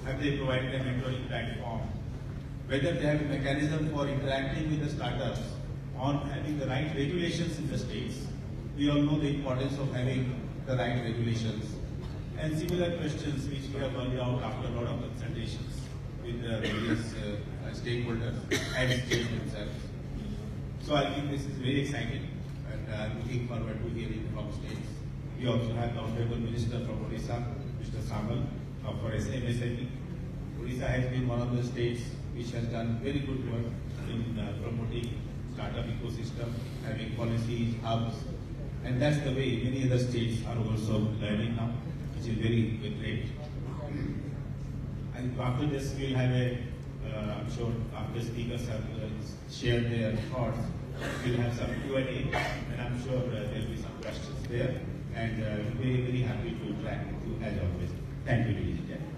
have they provided a mentoring platform, whether they have a mechanism for interacting with the startups on having the right regulations in the states. We all know the importance of having the right regulations. And similar questions which we have worked out after a lot of consultations with the various stakeholders and states themselves. So I think this is very exciting, and I'm looking forward to hearing from states. We also have the Honorable Minister from Odisha, Mr. Samal, for MSME. Odisha has been one of the states which has done very good work in promoting startup ecosystem, having policies, hubs, and that's the way many other states are also learning now, which is very great. And after this, we'll have I'm sure after speakers have shared their thoughts, we'll have some Q&A, and I'm sure there'll be some questions there, and we'll be very happy to interact with you as always. Thank you, ladies and gentlemen.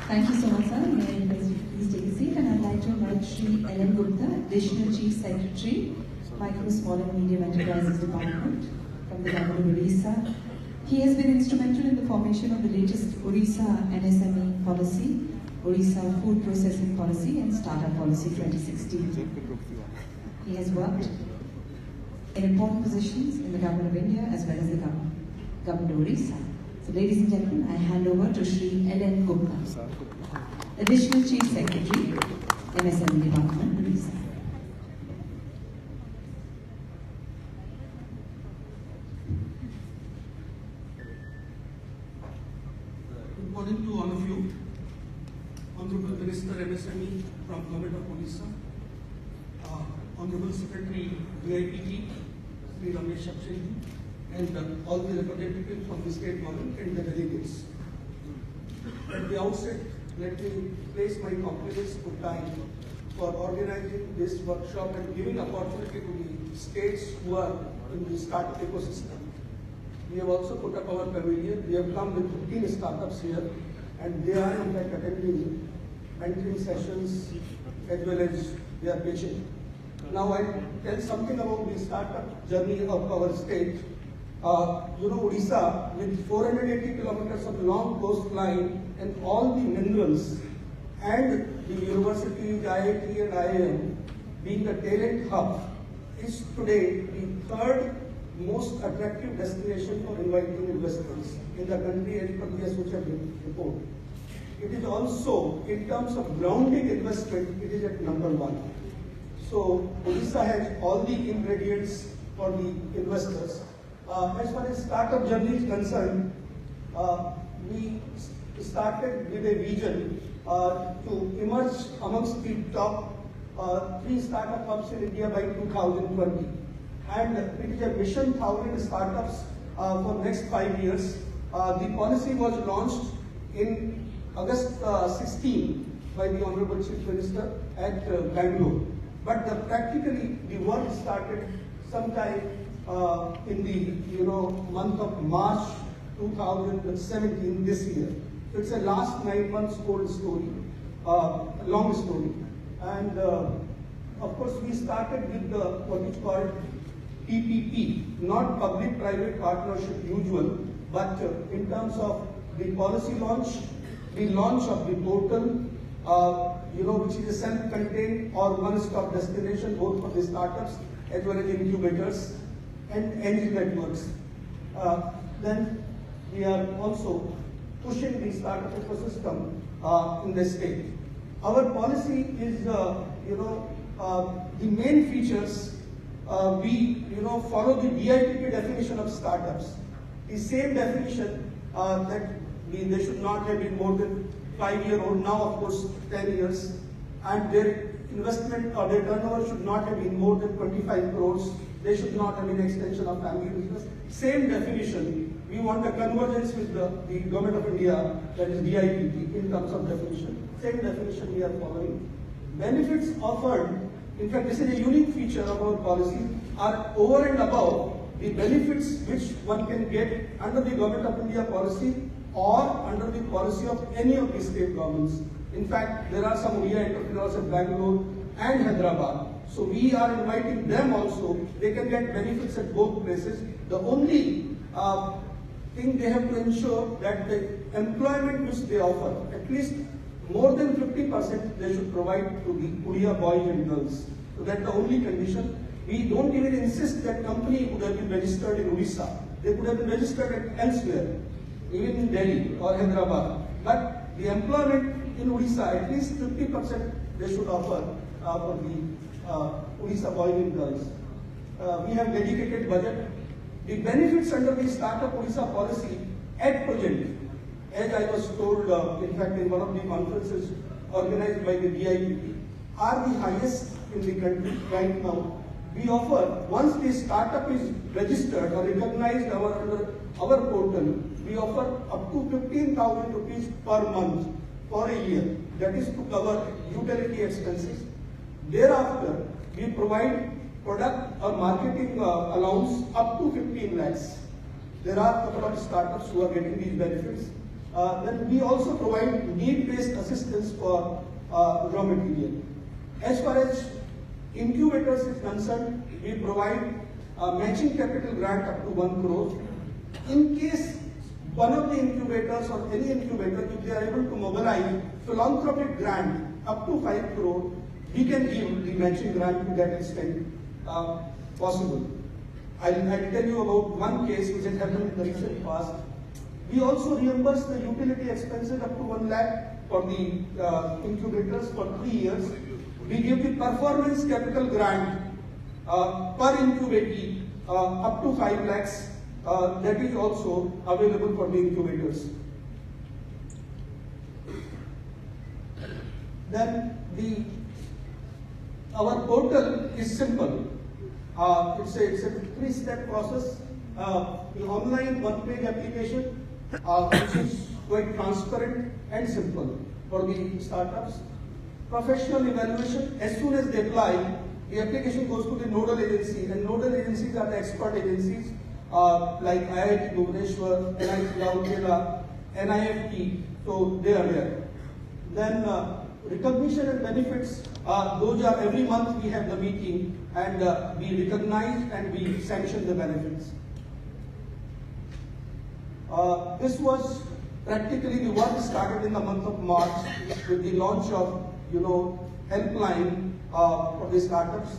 Thank you so much, sir. May I please take a seat, and I'd like to invite Shri L.N. Gupta, Additional Chief Secretary, Micro, Small and Medium Enterprises Department from the Government of Odisha. He has been instrumental in the formation of the latest Odisha NSME policy, Odisha Food Processing Policy and Startup Policy 2016. He has worked in important positions in the Government of India as well as the Government of Odisha. So ladies and gentlemen, I hand over to Shri L.N. Gupta, Additional Chief Secretary, MSME Department, Odisha. Good morning to all of you. Honorable Minister MSME from Government of Odisha, Honorable Secretary DIPT, Sri Ramesh Abshinji, and all the representatives from the state government and the delegates. At the outset, let me place my compliments to time for organizing this workshop and giving opportunity to the states who are in the startup ecosystem. We have also put up our pavilion. We have come with 15 startups here, and they are in fact attending mentoring sessions as well as they are pitching. Now I'll tell something about the startup journey of our state. Odisha, with 480 kilometers of long coastline and all the minerals, and the universities, IIT and IIM, being the talent hub, is today the third most attractive destination for inviting investors in the country as per the Associated report. It is also, in terms of grounding investment, it is at number 1. So Odisha has all the ingredients for the investors. As far as startup journey is concerned, we started with a vision to emerge amongst the top 3 startup hubs in India by 2020. And it is a mission 1,000 startups for next 5 years. The policy was launched in August 16 by the Honorable Chief Minister at Bangalore. But practically the work started sometime in the month of March 2017 this year. So it's a last 9 months old story, long story. And of course we started with the what is called PPP, not public-private partnership usual, but in terms of the policy launch, the launch of the portal, which is a self-contained or one-stop destination both for the startups as well as incubators and angel networks. Then we are also pushing the startup ecosystem in the state. Our policy is, the main features. We, follow the DIPP definition of startups. The same definition that they should not have been more than 5-year-old, now of course 10 years, and their investment or their turnover should not have been more than 25 crores. They should not have been an extension of family business. Same definition. We want a convergence with the Government of India, that is DIPP, in terms of definition. Same definition we are following. Benefits offered, in fact this is a unique feature of our policy, are over and above the benefits which one can get under the Government of India policy or under the policy of any of the state governments. In fact, there are some ODI entrepreneurs at Bangalore and Hyderabad. So we are inviting them also. They can get benefits at both places. The only thing they have to ensure that the employment which they offer, at least more than 50% they should provide to the Udia boys and girls. So that's the only condition. We don't even insist that company would have been registered in Odisha. They could have been registered elsewhere, even in Delhi or Hyderabad. But the employment in Odisha, at least 50% they should offer for the Odisha boys and girls. We have dedicated budget. The benefits under the Startup Odisha policy at present, as I was told, in fact, in one of the conferences organized by the DIPP, are the highest in the country right now. We offer, once the startup is registered or recognized under our portal, we offer up to 15,000 rupees per month for a year. That is to cover utility expenses. Thereafter, we provide product or marketing allowance up to 15 lakhs. There are a couple of startups who are getting these benefits. Then we also provide need-based assistance for raw material. As far as incubators is concerned, we provide a matching capital grant up to 1 crore. In case one of the incubators or any incubator, if they are able to mobilize philanthropic grant up to 5 crore, we can give the matching grant to that extent possible. I'll tell you about one case which has happened in the recent past. We also reimburse the utility expenses up to 1 lakh for the incubators for 3 years. We give the performance capital grant per incubatee up to 5 lakhs. That is also available for the incubators. Then our portal is simple. It's a 3-step process. The online one-page application, which is quite transparent and simple for the startups. Professional evaluation, as soon as they apply, the application goes to the nodal agency, and nodal agencies are the expert agencies like IIT Bhubaneswar, NIT Rourkela, NIFT, so they are there. Then recognition and benefits, those are every month we have the meeting and we recognize and we sanction the benefits. This was practically the work started in the month of March with the launch of, helpline for the startups.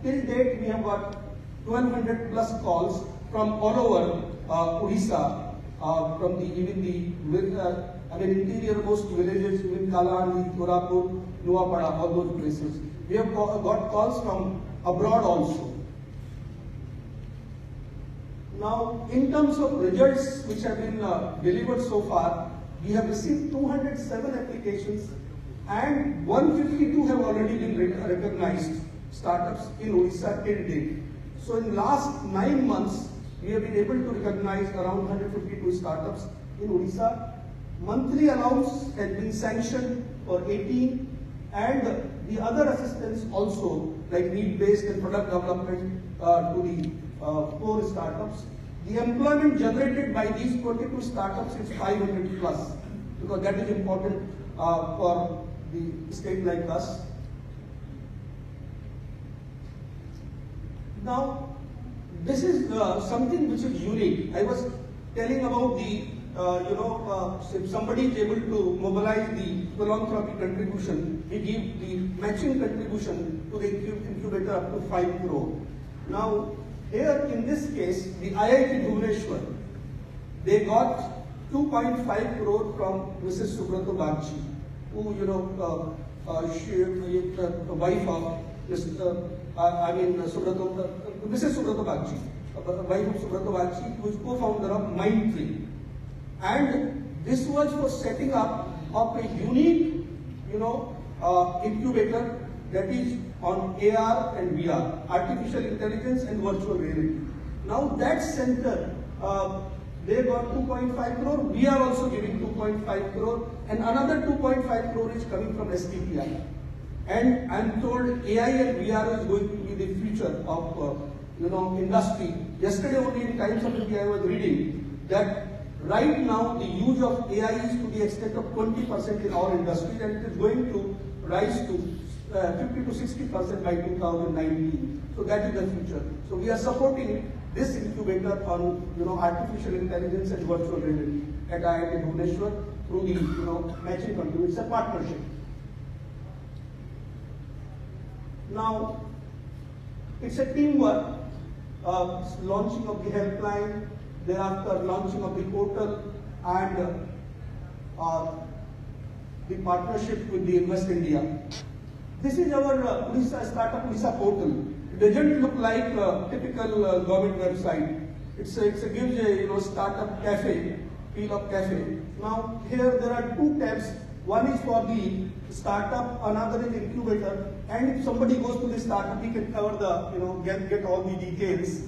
Till date, we have got 1,200 plus calls from all over Odisha, from the interior-most villages, even Kalahandi, Korapur, Nuapada, all those places. We have got calls from abroad also. Now, in terms of results which have been delivered so far, we have received 207 applications and 152 have already been recognized startups in Odisha till date. So in last 9 months, we have been able to recognize around 152 startups in Odisha. Monthly allowance has been sanctioned for 18 and the other assistance also like need-based and product development to the 4 startups. The employment generated by these 22 startups is 500 plus because that is important for the state like us. Now, this is something which is unique. I was telling about the, if somebody is able to mobilize the philanthropic contribution, we give the matching contribution to the incubator up to 5 crore. Now, here in this case, the IIT Bhubaneswar, they got 2.5 crore from Mrs. Subrato Bagchi, who, she is the wife of Mrs. Subrato Bagchi, wife of Subrato Bagchi, who is co-founder of Mindtree. And this was for setting up of a unique, incubator that is on AR and VR, artificial intelligence and virtual reality. Now that center, they got 2.5 crore, we are also giving 2.5 crore and another 2.5 crore is coming from STPI. And I'm told AI and VR is going to be the future of industry. Yesterday only in Times of India I was reading that right now the use of AI is to the extent of 20% in our industry and it is going to rise to 50 to 60% by 2019. So that is the future. So we are supporting this incubator on artificial intelligence and virtual reality at IIT Bhubaneswar through the matching country. It's a partnership. Now, it's a teamwork. Launching of the helpline, thereafter launching of the portal, and the partnership with the Invest India. This is our Odisha Startup Odisha portal. It doesn't look like a typical government website. It gives a startup cafe, feel of cafe. Now here there are two tabs. One is for the startup, another is incubator. And if somebody goes to the startup, he can cover the get all the details.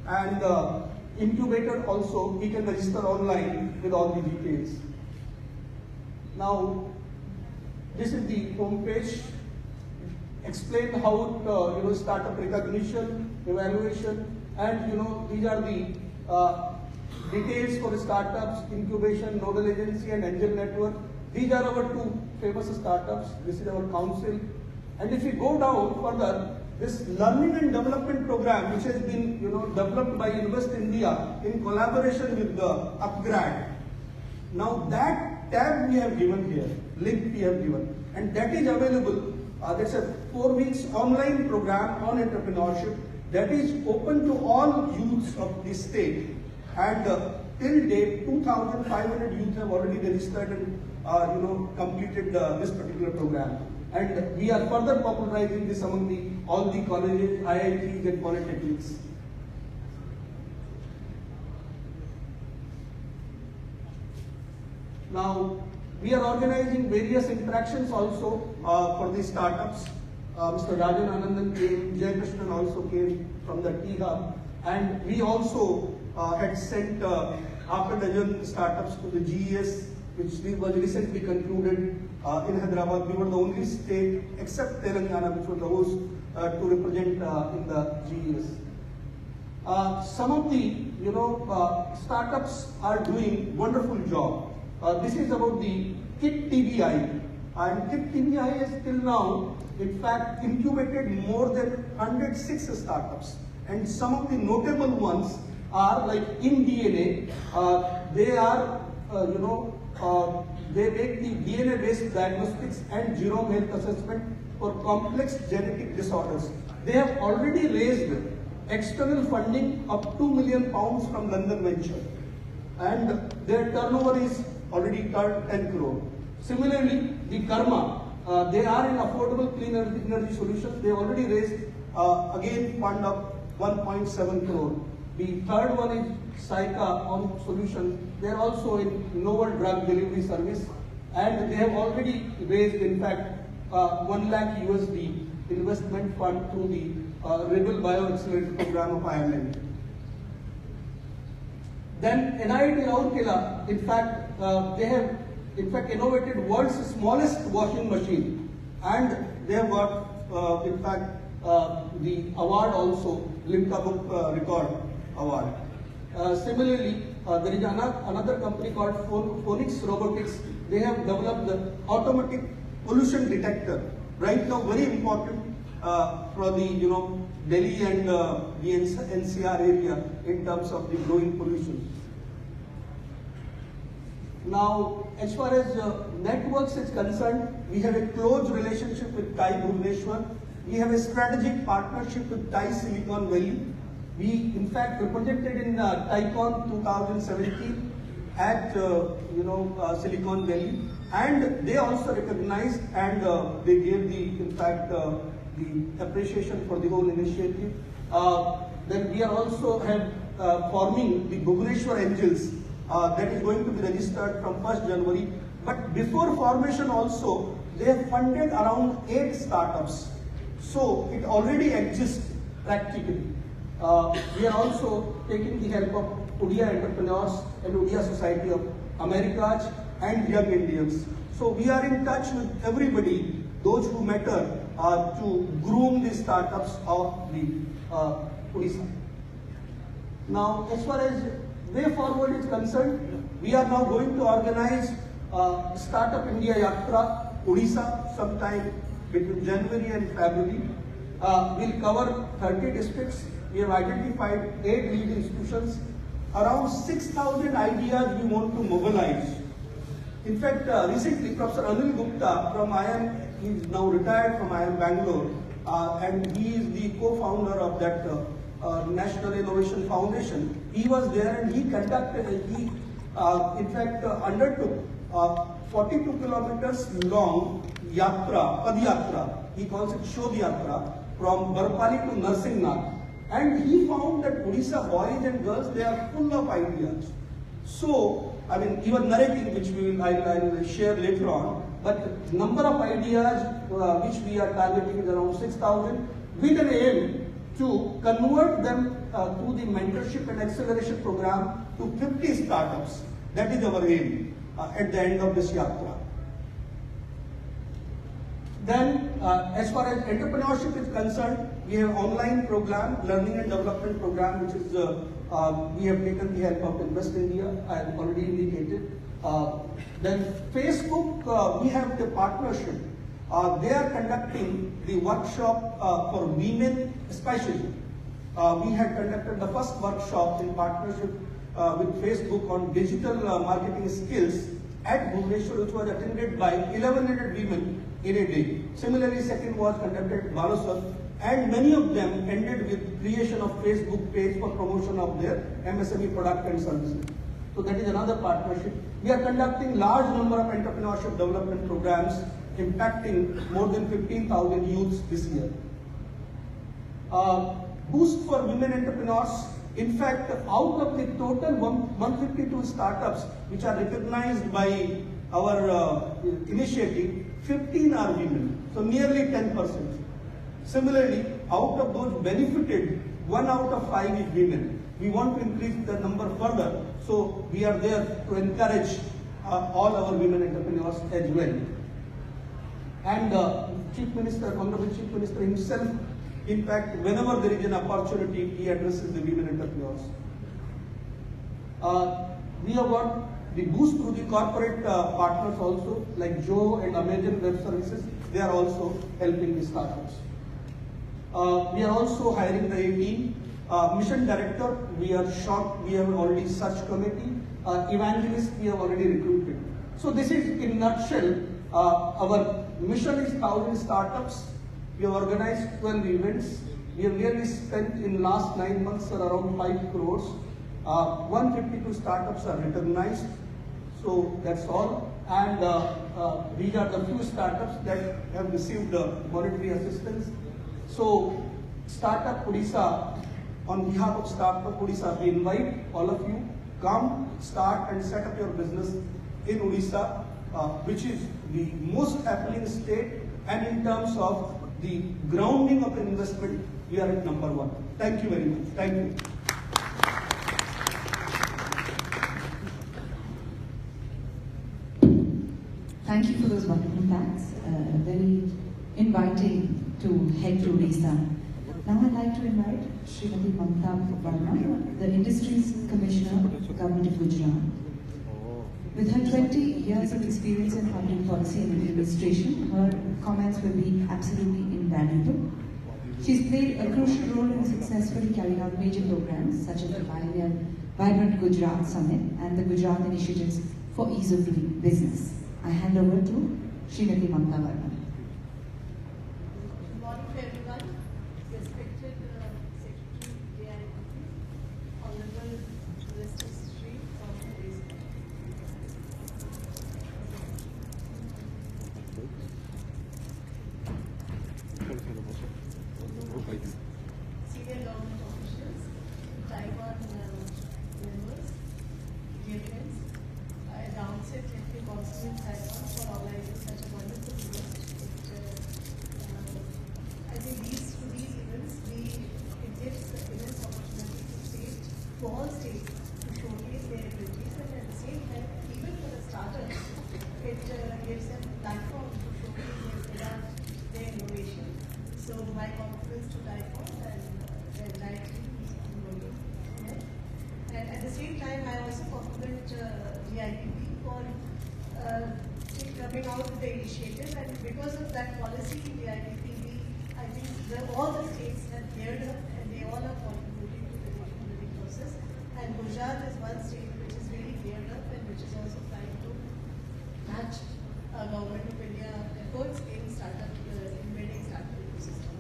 And incubator also, he can register online with all the details. Now this is the home page. Explain how startup recognition, evaluation, and these are the details for the startups, incubation, nodal agency, and angel network. These are our two famous startups. This is our council. And if we go down further, this learning and development program, which has been developed by Invest India in collaboration with the Upgrad. Now that tab we have given here, link we have given, and that is available. That's a 4 weeks online program on entrepreneurship that is open to all youths of the state. And till date, 2,500 youth have already registered and completed this particular program. And we are further popularizing this among all the colleges, IITs, and polytechnics. Now, we are organizing various interactions also for the startups. Mr. Rajan Anandan came, Jay Krishnan also came from the T-Hub, and we also had sent half a dozen startups to the GES, which was recently concluded in Hyderabad. We were the only state, except Telangana, which was the host to represent in the GES. Some of the startups are doing wonderful job. This is about the KIT TBI, and KIT TBI has till now, in fact, incubated more than 106 startups. And some of the notable ones are like InDNA. They are, they make the DNA-based diagnostics and genome health assessment for complex genetic disorders. They have already raised external funding of £2 million from London Venture, and their turnover is already turned 10 crore. Similarly, the Karma, they are in affordable clean energy solutions. They already raised again fund of 1.7 crore. The third one is Saika on solution. They are also in novel drug delivery service, and they have already raised, in fact, 1 lakh USD investment fund through the Rebel Bio Accelerator Program of Ireland. Then NIT Rourkela, in fact, they have innovated world's smallest washing machine, and they have got, in fact, the award also, Limca Book Record Award. Similarly, there is another company called Phoenix Robotics. They have developed the automatic pollution detector. Right now, very important for the Delhi and the NCR area in terms of the growing pollution. Now, as far as networks is concerned, we have a close relationship with TiE Bhubaneswar. We have a strategic partnership with TiE Silicon Valley. We, in fact, represented in TiECon 2017 at Silicon Valley, and they also recognized and they gave the appreciation for the whole initiative. Then we are also forming the Bhubaneswar Angels. That is going to be registered from 1st January. But before formation also, they have funded around 8 startups. So it already exists practically. We are also taking the help of Odia entrepreneurs and Odia Society of Americas and Young Indians. So we are in touch with everybody, those who matter, to groom the startups of the Odisha. Now, as far as way forward is concerned, we are now going to organize Startup India Yatra Odisha sometime between January and February. We'll cover 30 districts. We have identified 8 lead institutions. Around 6,000 ideas we want to mobilize. In fact, recently Professor Anil Gupta from IIM, he is now retired from IIM Bangalore, and he is the co-founder of that National Innovation Foundation. He was there and he conducted, undertook 42 kilometers long yatra, Padyatra, he calls it Shodh Yatra, from Barpali to Narsingnath. And he found that Odisha boys and girls, they are full of ideas. So, I mean, even narrating, which I will share later on, but number of ideas which we are targeting is around 6,000, with an aim to convert them through the mentorship and acceleration program to 50 startups. That is our aim at the end of this yatra. Then, as far as entrepreneurship is concerned, we have online program, learning and development program, which is we have taken the help of Invest India. I have already indicated. Then Facebook, we have the partnership. They are conducting the workshop for women, especially. We had conducted the first workshop in partnership with Facebook on digital marketing skills at Bhubaneswar, which was attended by 1,100 women in a day. Similarly, second was conducted at Balasar, and many of them ended with creation of Facebook page for promotion of their MSME product and services. So that is another partnership. We are conducting large number of entrepreneurship development programs impacting more than 15,000 youths this year. Boost for women entrepreneurs. In fact, out of the total 152 startups which are recognized by our initiative, 15 are women, so nearly 10%. Similarly, out of those benefited, 1 out of 5 is women. We want to increase the number further, so we are there to encourage all our women entrepreneurs as well. And Chief Minister, Honorable Chief Minister himself, in fact, whenever there is an opportunity, he addresses the women entrepreneurs. We have got the boost through the corporate partners also, like Joe and Amazon Web Services. They are also helping the startups. We are also hiring the team. Mission director, we are short, we have already such committee. Evangelist, we have already recruited. So this is in a nutshell, our mission is 1,000 startups. We have organized 12 events. We have nearly spent in last 9 months around 5 crores. 152 startups are recognized. So that's all. And these are the few startups that have received monetary assistance. So Startup Odisha, on behalf of Startup Odisha, we invite all of you, come, start and set up your business in Odisha, which is the most affluent state, and in terms of the grounding of investment, we are at number 1. Thank you very much. Thank you. Thank you for those wonderful facts. Very inviting to head to Odisha. Now I'd like to invite Srimati Mamta Verma, the Industries Commissioner, Government of Gujarat. With her 20 years of experience in public policy and administration, her comments will be absolutely invaluable. She's played a crucial role in successfully carrying out major programs such as the Vibrant Gujarat Summit and the Gujarat Initiatives for Ease of Doing Business. I hand over to Srimati Mamta Verma. Good morning to everyone. Respected Secretary DIPP, Honorable Minister Sri of Odisha. Senior government officials, Taiwan members, dear friends, at the outset, let me compliment Taiwan for organizing such a wonderful event. I think through these events, it gives the immense opportunity to all states to showcase their abilities, and at the same time, even for the startups, it gives them a platform to showcase their product, their innovation. So my compliments to Taiwan and their entire team who's been working on it. And at the same time, I also compliment DIPP for coming out with the initiative, and because of that policy, DIPP, I think all the states have geared up and they all are And Gujarat is one state which is really geared up and which is also trying to match Government of India efforts in building startup ecosystem.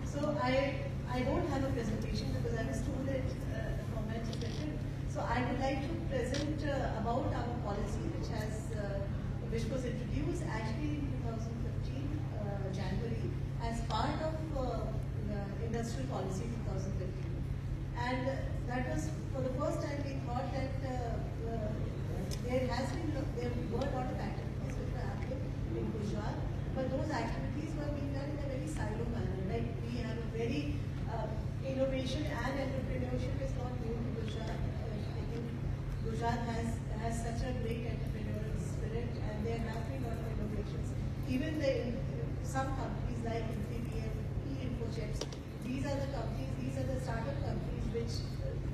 So I don't have a presentation because I was told that the format is different. So I would like to present about our policy which was introduced actually in 2015 January as part of Industrial Policy 2015. And that was for the first time we thought that there were a lot of activities which were happening in Gujarat, but those activities were being done in a very silo manner. Like we have a very innovation and entrepreneurship is not new to Gujarat. I think Gujarat has such a great entrepreneurial spirit, and there have been a lot of innovations. Even some companies like Infibeam, eInfochips, these are the companies, these are the startup companies which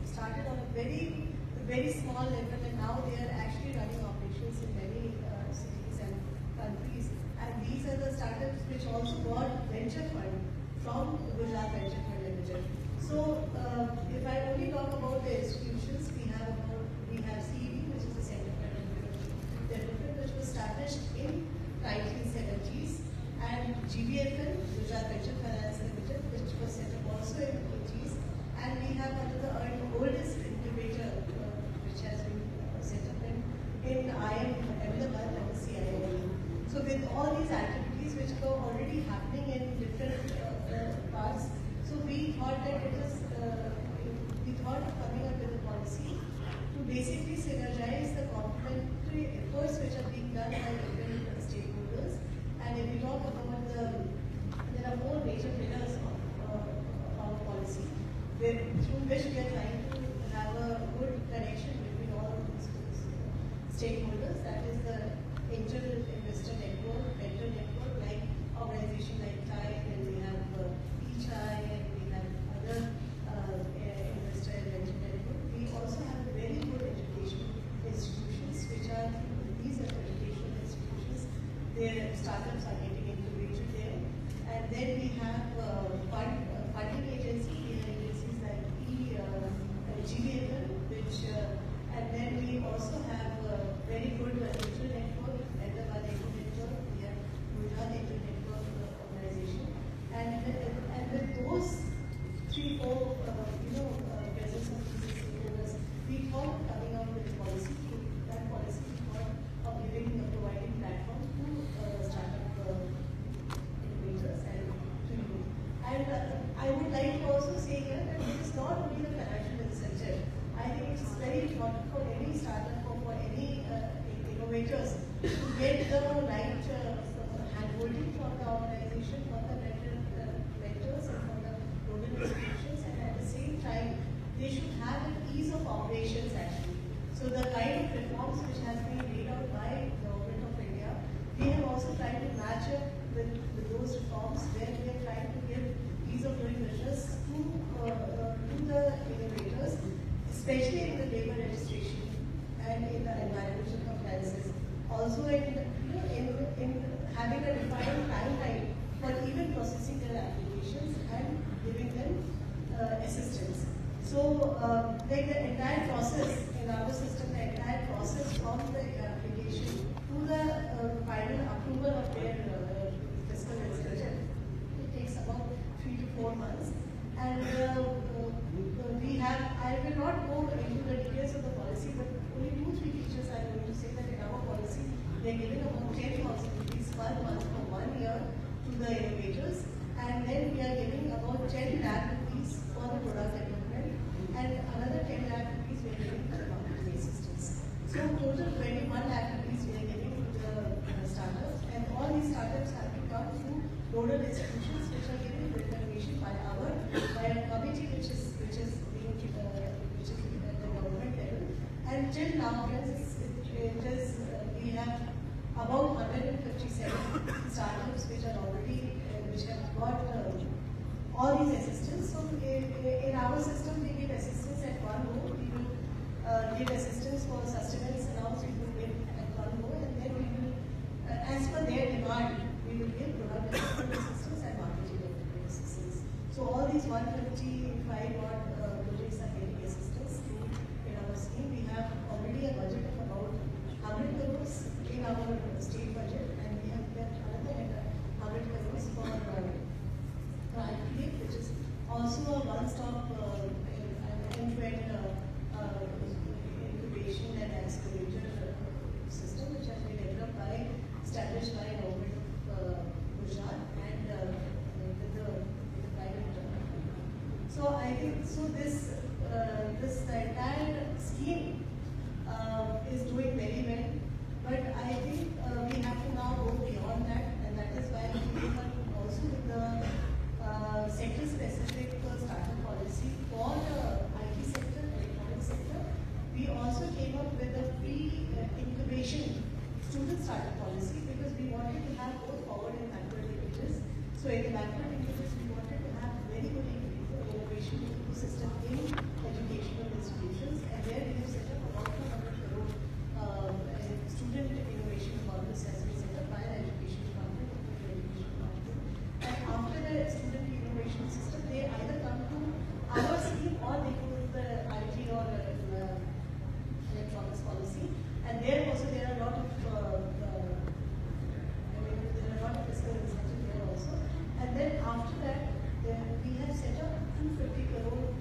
started on a very small level, and now they are actually running operations in many cities and countries. And these are the startups which also got venture fund from Gujarat Venture Fund Limited. So if I only talk about the institutions, we have CEB, which is the Center for Entrepreneurship Development, which was established in 1970s, and GVFL, Gujarat Venture Finance Limited, which was set up also in the 80s, and we have another oldest incubator which has been set up in IIM Ahmedabad and CIIE. So with all these activities which were already happening in different parts, so we thought that we thought of coming up with a policy to basically synergize the complementary efforts which are being done by different stakeholders. And if we talk about there are four major pillars of our policy, through which we are trying to have a good connection between all these stakeholders. That is the angel investor network, mentor network, like organization like TIE, and we have eChai, and we have other investor and venture network. We also have very good education institutions, which are these are educational institutions. Their startups are getting incubated there, and then we have funding agencies like GVFL, and then we also have a very good regional network, Ahmedabad Eco Network, we have Gujarat Eco Network organization, and with those 3-4 presence of these stakeholders, we thought of coming out with a policy. That policy we thought of providing platform to startup innovators and to youth. And I would like to also say here that it is not only the financial incentive. I think it is very important for any startup or for any innovators to get the right handholding from the organization, from the mentors and from the global institutions, and at the same time, they should have an ease of operations actually. So the kind of reforms which has been laid out by the Government of India, we have also tried to match up with those reforms where we are trying to give ease of doing business to the innovators, especially in the labor registration and in the environmental compliances. Also in having a defined timeline for even processing their applications and giving them assistance. So like the entire process in our system, the entire process from the application to the final approval of their fiscal expenditure, it takes about 3 to 4 months. And I will not go into the details of the policy, but only 2-3 features I am going to say that in our policy, they are giving about 10,000 rupees per month for 1 year to the innovators, and then we are giving about 10 lakh rupees for the product development, and another 10 lakh rupees we are giving for the marketing assistance. So total 21 lakh rupees we are giving to the startups, and all these startups have to come through nodal institutions which are given recognition by a committee which is at the government level. And till now, we have about 157 startups which are already which have got all these assistance. So in our system, we give assistance at one go. We will give assistance for sustenance allowance. We will give at one go, and then we will, as per their demand, we will give product development assistance and marketing development assistance. So all these 155 odd projects are getting assistance to student startup policy because we wanted to have both forward and backward linkages. So in the backward linkages, we wanted to have very good innovation ecosystem in educational institutions, and there we have set up about 200 crore student innovation models has been set up by the Education Department. And after the student innovation system, they either come to our scheme or they go to the IT or electronics policy. And there also there are a lot of fiscal incentives there also. And then after that, we have set up 250 crore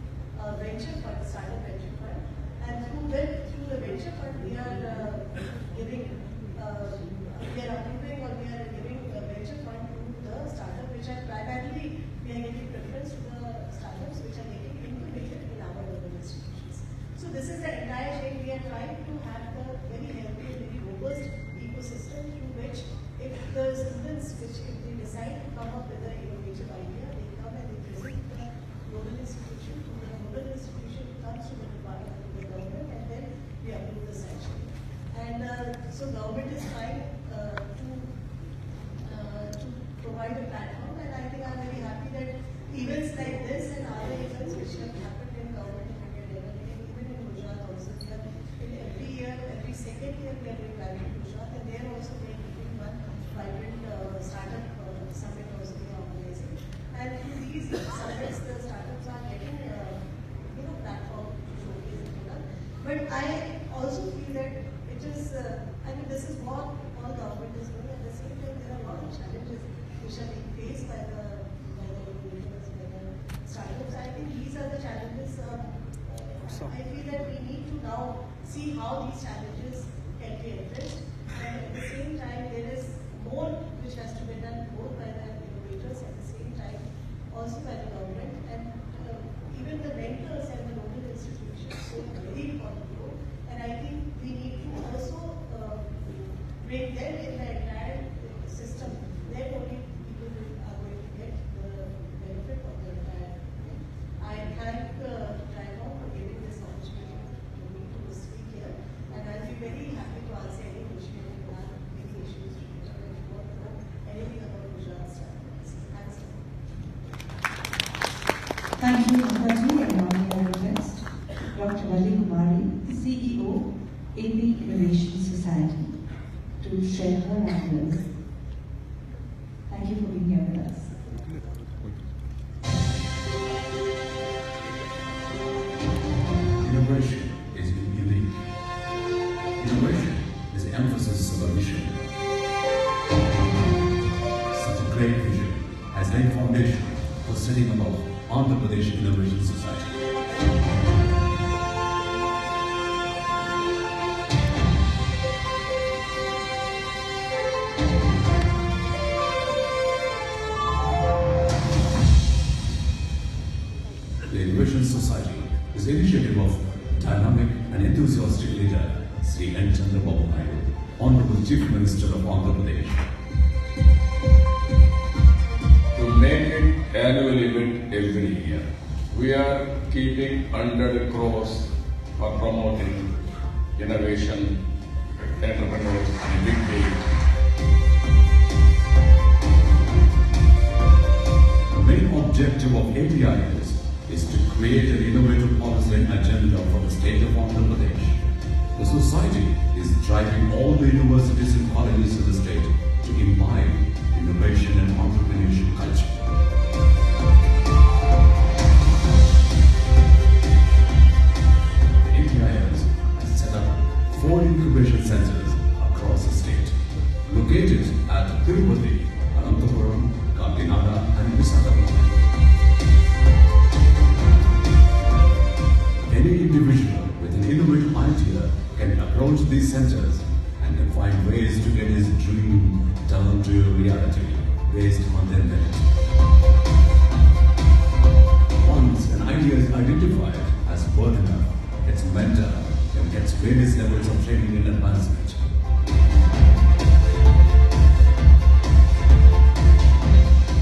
venture fund, startup venture fund. And through the venture fund, we are giving, we are approving or we are giving a venture fund to the startup, which are primarily, we are giving preference to the startups which are getting incubated in our urban institutions. So this is the entire thing. We are trying to have the very healthy and very robust ecosystem through which if the students, if they decide to come up with an innovative idea, they come and they present the global institution, to the global institution comes to the department of the government, and then we approve the sanction. And so government is trying to provide a platform, and I think I'm very happy that events like this and other events which have happened in government of India level, even in Gujarat also, we are in every year, every second year we are doing private in Gujarat, and they are also doing one vibrant startup summit also they are organizing. And through these summits, the startups are getting platform to showcase the product. But I also feel that it is, I mean, this is what all government is doing. At the same time, there are a lot of challenges which are being faced by the individuals, by the startups. I think these are the challenges. I feel that we need to now see how these challenges can be addressed. And at the same time, there is more which has to be done both by the innovators at the same time, also by the government, and even the mentors and the local institutions play a very important role. And I think we need to also bring them in the entire system. Then only people are going to get the benefit of the entire thing. I thank Trigon for giving this opportunity to me to speak here, and I'll be very happy to answer any question if you have any issues related and you want to know anything about Gujarat startups. Thanks. Thank you, Ampaji, and now we request Dr. Valli Kumari, CEO, AP Innovation Society, to share her ideas. Thank you for being here with us. Innovation is unique. Innovation is the emphasis of a vision. Such a great vision has laid foundation for setting up Andhra Pradesh Innovation Society. The Innovation Society is the initiative of dynamic and enthusiastic leader Sri N. Chandrababu Naidu, Honorable Chief Minister of Andhra Pradesh. To make it annual event every year, we are keeping 100 crores for promoting innovation, entrepreneurs, and big data. The main objective of APIS is to create an innovative policy and agenda for the state of Andhra Pradesh. The society is driving all the universities and colleges of the state to imbibe innovation and entrepreneurship culture. The APIS has set up 4 incubation centers across the state, located at Tirupati, Anantapuram, Kakinada, and Visakhapatnam. Any individual with an innovative idea can approach these centers and can find ways to get his dream turned to a reality based on their merit. Once an idea is identified as worth enough, its mentor and gets various levels of training and advancement.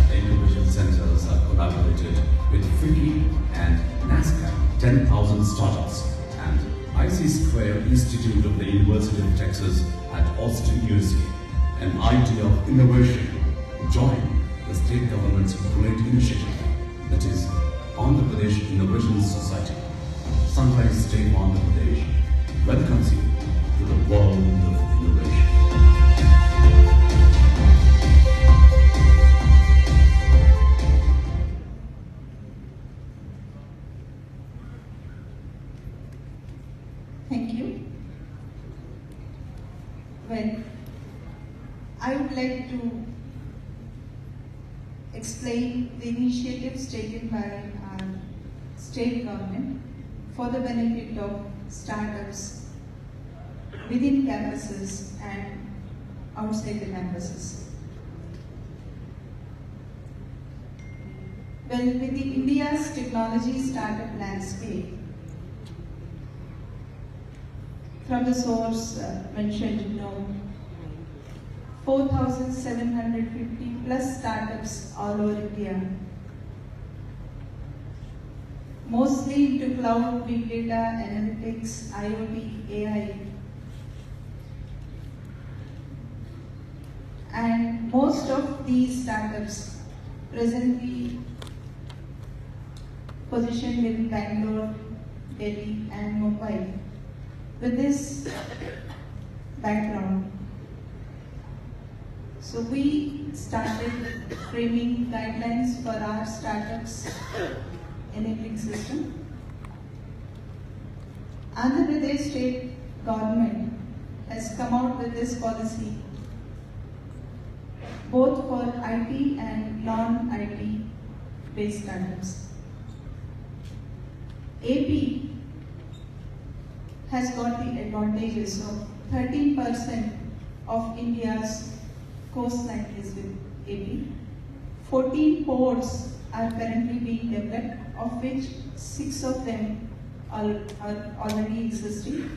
The incubation centers are collaborated with FICCI and NASCAM, 10,000 startups, and IC Square Institute of the University of Texas at Austin UC, an idea of innovation, join the state government's great initiative, that is Andhra Pradesh Innovation Society. Sunrise State of Andhra Pradesh welcomes you to the world of innovation. Thank you. Well, I would like to explain the initiatives taken by our state government for the benefit of startups within campuses and outside the campuses. Well, with the India's technology startup landscape, from the source mentioned, 4,750 plus startups all over India, mostly into cloud, big data, analytics, IoT, AI. And most of these startups presently positioned in Bangalore, Delhi and Mumbai. With this background, so we started framing guidelines for our startups enabling system. Andhra Pradesh state government has come out with this policy both for IT and non-IT based startups. AP has got the advantages of 13% of India's coastline is with AP. 14 ports are currently being developed, of which 6 of them are already existing.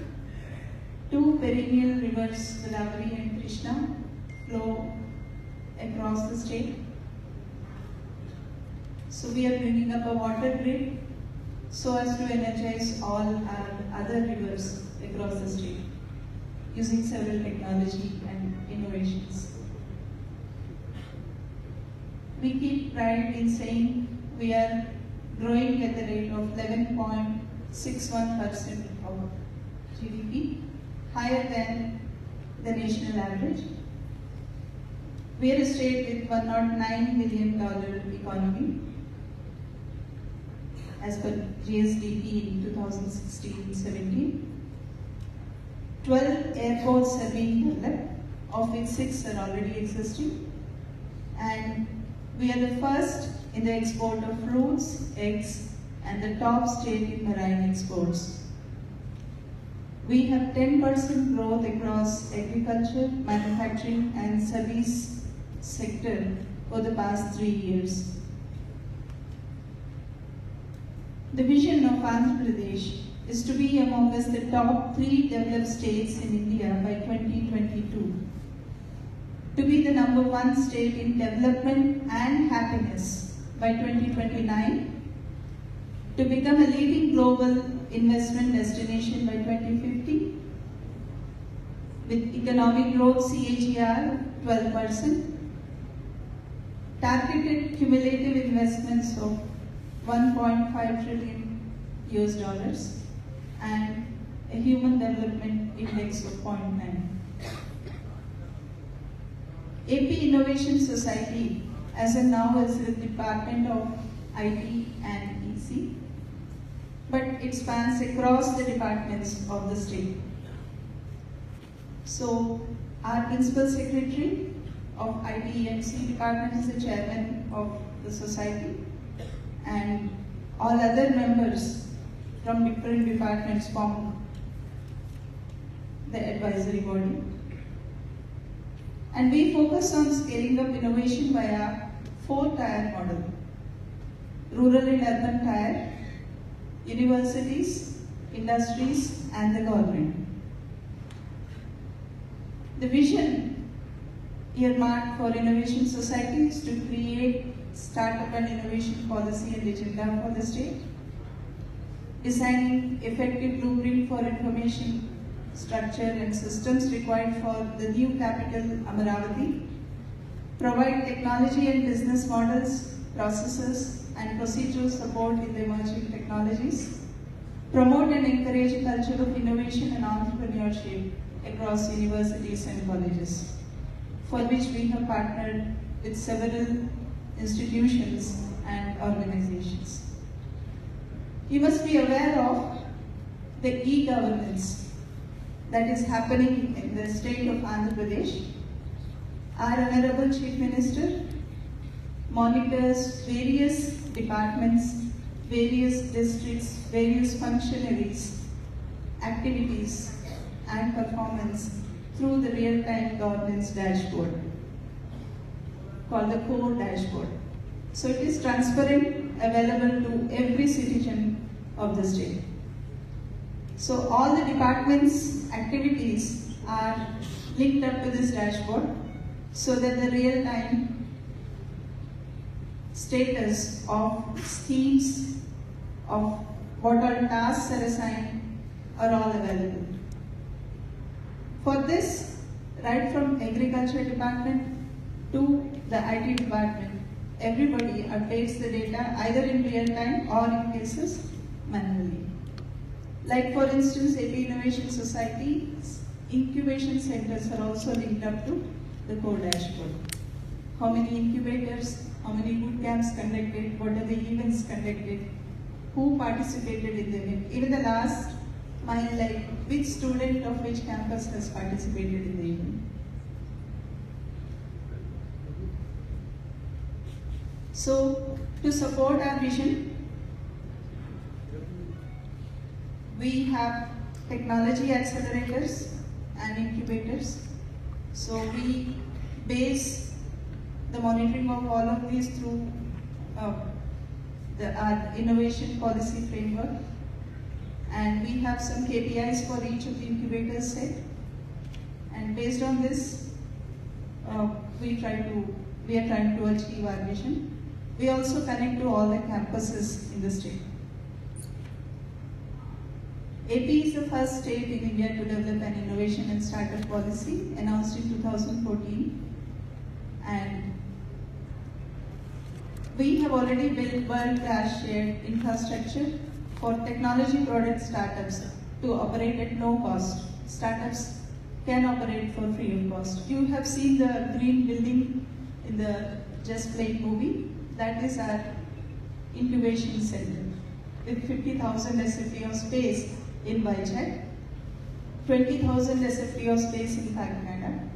2 perennial rivers, Godavari and Krishna, flow across the state. So we are bringing up a water grid so as to energize all our other rivers across the state using several technology and innovations. We keep pride in saying we are growing at the rate of 11.61% of GDP, higher than the national average. We are a state with $109 million economy as per GSDP in 2016-17. 12 airports are being developed, of which 6 are already existing. And we are the first in the export of fruits, eggs, and the top state in marine exports. We have 10% growth across agriculture, manufacturing, and service sector for the past 3 years. The vision of Andhra Pradesh is to be amongst the top 3 developed states in India by 2022, to be the #1 state in development and happiness by 2029, to become a leading global investment destination by 2050, with economic growth CAGR 12%, targeted cumulative investments of $1.5 trillion and a human development index of 0.9. AP Innovation Society as of now is the Department of IT and EC, but it spans across the departments of the state. So our Principal Secretary of IT EMC department is the chairman of the society, and all other members from different departments form the advisory body. And we focus on scaling up innovation via 4-tier model: rural and urban tier, universities, industries, and the government. The vision earmarked for Innovation Society is to create startup and innovation policy and agenda for the state, designing effective blueprint for information structure and systems required for the new capital Amaravati, provide technology and business models, processes and procedural support in the emerging technologies, promote and encourage a culture of innovation and entrepreneurship across universities and colleges, for which we have partnered with several institutions and organizations. You must be aware of the e-governance that is happening in the state of Andhra Pradesh. Our Honorable Chief Minister monitors various departments, various districts, various functionaries, activities and performance through the real-time governance dashboard called the Core Dashboard. So it is transparent, available to every citizen of the state. So all the departments' activities are linked up to this dashboard so that the real-time status of schemes, of what all tasks are assigned, are all available. For this, right from Agriculture Department to the IT Department, everybody updates the data either in real time or in cases manually. Like for instance, AP Innovation Society's incubation centers are also linked up to the Core Dashboard. How many incubators, how many boot camps conducted, what are the events conducted, who participated in the event, even the last mile, like which student of which campus has participated in the event. So, to support our vision, we have technology accelerators and incubators. So we base the monitoring of all of these through our innovation policy framework. And we have some KPIs for each of the incubators set. And based on this, we are trying to achieve our vision. We also connect to all the campuses in the state. AP is the first state in India to develop an innovation and startup policy announced in 2014. And we have already built world-class shared infrastructure for technology product startups to operate at no cost. Startups can operate for free of cost. You have seen the green building in the Just Played movie. That is our incubation center with 50,000 SFT of space in Vizag, 20,000 SFT of space in Kakinada,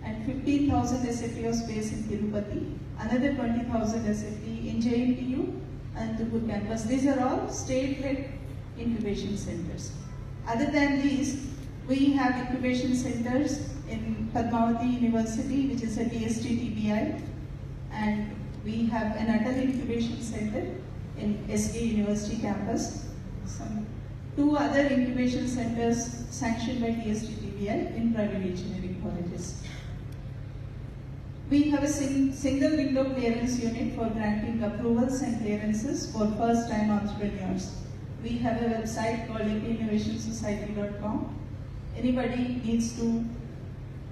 and 15,000 SFT of space in Tirupati, another 20,000 SFT in JNTU and Tugul campus. These are all state-led incubation centers. Other than these, we have incubation centers in Padmavati University, which is a TST TBI, and we have an Atal Incubation Center in SK University campus. Some 2 other incubation centers sanctioned by TST TBI in private engineering colleges. We have a single window clearance unit for granting approvals and clearances for first-time entrepreneurs. We have a website called apinnovationsociety.com. Anybody needs to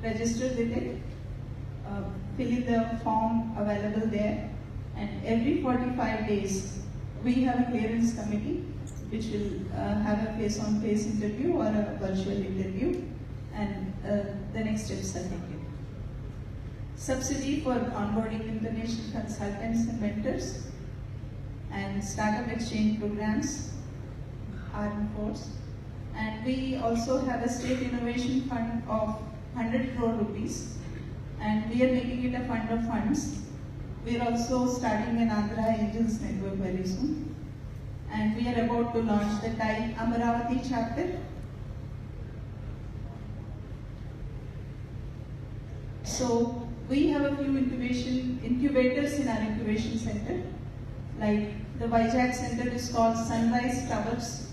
register with it, fill in the form available there, and every 45 days we have a clearance committee which will have a face-on-face interview or a virtual interview, and the next steps are taken. Subsidy for onboarding international consultants and mentors, and startup exchange programs are in force. And we also have a state innovation fund of 100 crore rupees, and we are making it a fund of funds. We are also starting an Andhra Angels Network very soon. And we are about to launch the TiE Amaravati chapter. So we have a few incubators in our incubation center. Like the Vizag center is called Sunrise Towers.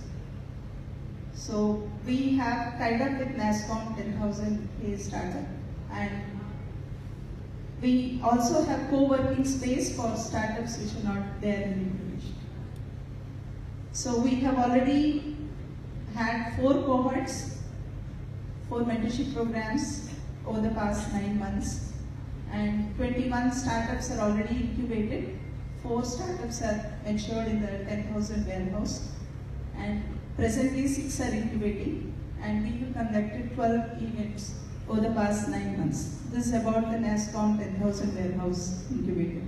So we have tied up with NASSCOM 10,000 startup, and we also have co-working space for startups which are not there in incubation. So we have already had 4 cohorts 4 mentorship programs over the past 9 months, and 21 startups are already incubated. 4 startups are matured in the 10,000 warehouse, and presently 6 are incubating, and we have conducted 12 events over the past 9 months. This is about the NASSCOM 10,000 warehouse incubator.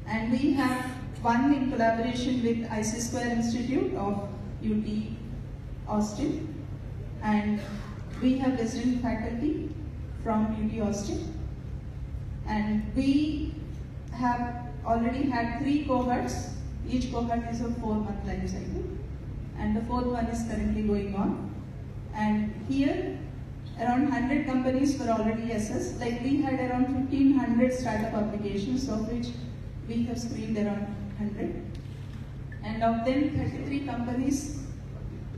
And we have one in collaboration with IC Square Institute of UT Austin, and we have resident faculty from UT Austin, and we have already had 3 cohorts. Each cohort is a 4-month life cycle, and the 4th one is currently going on. And here, around 100 companies were already assessed. Like, we had around 1,500 startup applications, of which we have screened around 100. And of them, 33 companies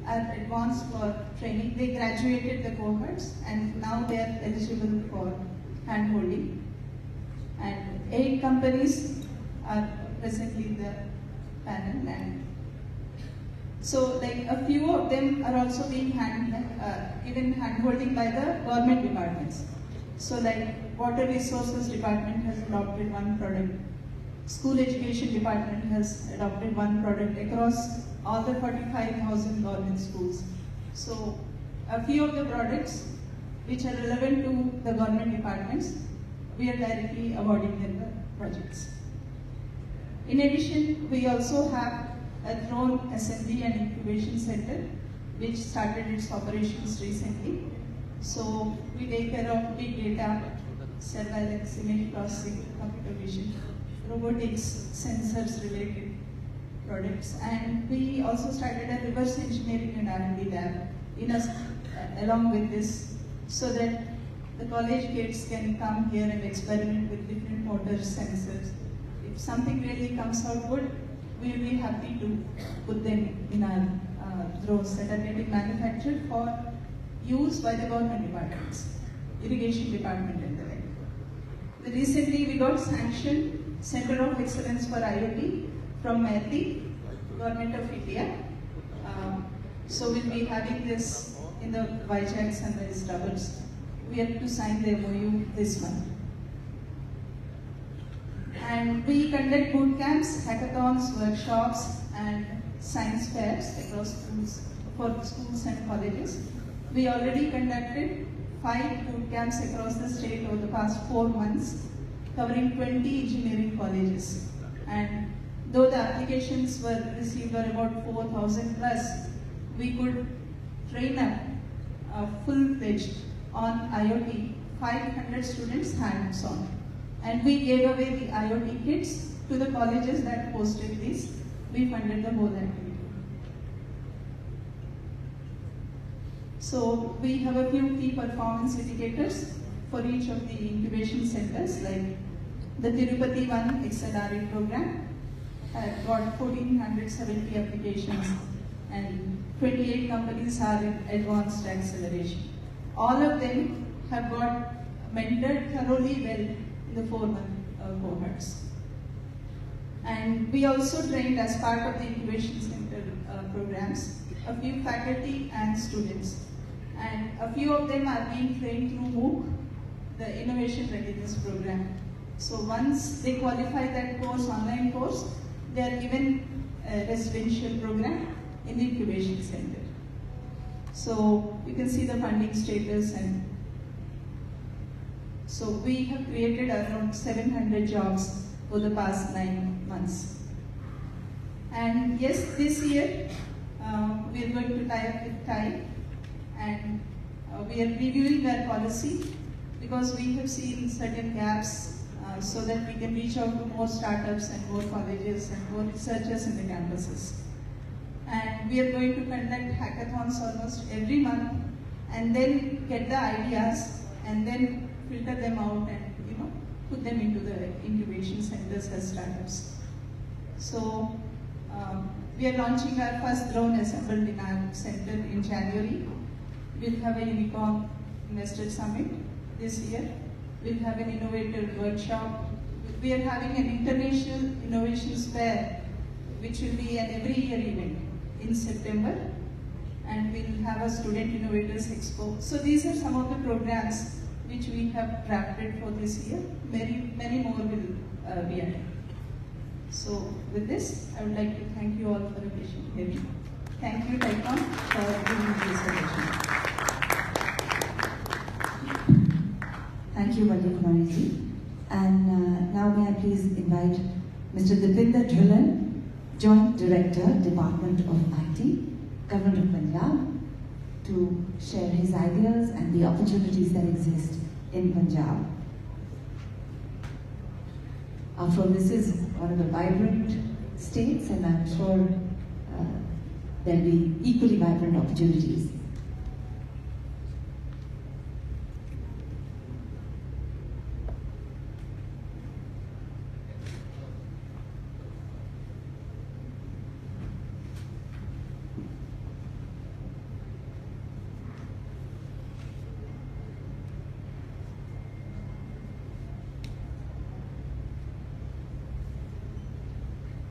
are advanced for training. They graduated the cohorts, and now they are eligible for handholding. And 8 companies are presently in the panel, and so like a few of them are also being given handholding by the government departments. So like Water Resources Department has adopted one product, School Education Department has adopted one product across all the 45,000 government schools. So a few of the products which are relevant to the government departments, we are directly awarding them the projects. In addition, we also have a drone assembly and incubation center which started its operations recently. So we take care of big data, surveillance, image processing, computer vision, robotics, sensors related products, and we also started a reverse engineering and R&D lab along with this, so that the college kids can come here and experiment with different motor sensors. If something really comes out good, we will be happy to put them in our drones that are getting manufactured for use by the government departments, irrigation department and the like. Recently we got sanctioned Center of Excellence for IoT from MeitY, Government of India. So we'll be having this in the Vizag Sunrise Towers. We have to sign the MOU this month. And we conduct boot camps, hackathons, workshops, and science fairs across schools, for schools and colleges. We already conducted 5 boot camps across the state over the past 4 months, covering 20 engineering colleges. And though the applications were received were about 4,000 plus, we could train up full-fledged on IoT, 500 students hands-on. And we gave away the IoT kits to the colleges that hosted this. We funded the whole activity. So we have a few key performance indicators for each of the incubation centers, like the Tirupati one XLRE program had got 1,470 applications, and 28 companies are in advanced acceleration. All of them have got mentored thoroughly well in the 4-month cohorts. And we also trained, as part of the incubation center programs, a few faculty and students. And a few of them are being trained through MOOC, the Innovation Readiness Program. So once they qualify that course, online course, they are given a residential program in the incubation center. So you can see the funding status, and so we have created around 700 jobs over the past 9 months. And yes, this year we are going to tie up with TIE, and we are reviewing our policy because we have seen certain gaps, so that we can reach out to more startups and more colleges and more researchers in the campuses. And we are going to conduct hackathons almost every month, and then get the ideas and then filter them out and put them into the incubation centers as startups. So we are launching our first drone assembled in our center in January. We'll have a Unicorn Investor Summit this year. We'll have an innovator workshop. We are having an international innovations fair, which will be an every year event in September. and we'll have a Student Innovators Expo. So these are some of the programs which we have crafted for this year. Many more will be added. So with this, I would like to thank you all for your patient hearing. Thank you, TechCom, for giving me this opportunity. Thank you, Valli Kumari ji. And now may I please invite Mr. Dipinder Dhillon, Joint Director, Department of IT, Government of Punjab, to share his ideas and the opportunities that exist in Punjab. After all, this is one of the vibrant states, and I'm sure there'll be equally vibrant opportunities.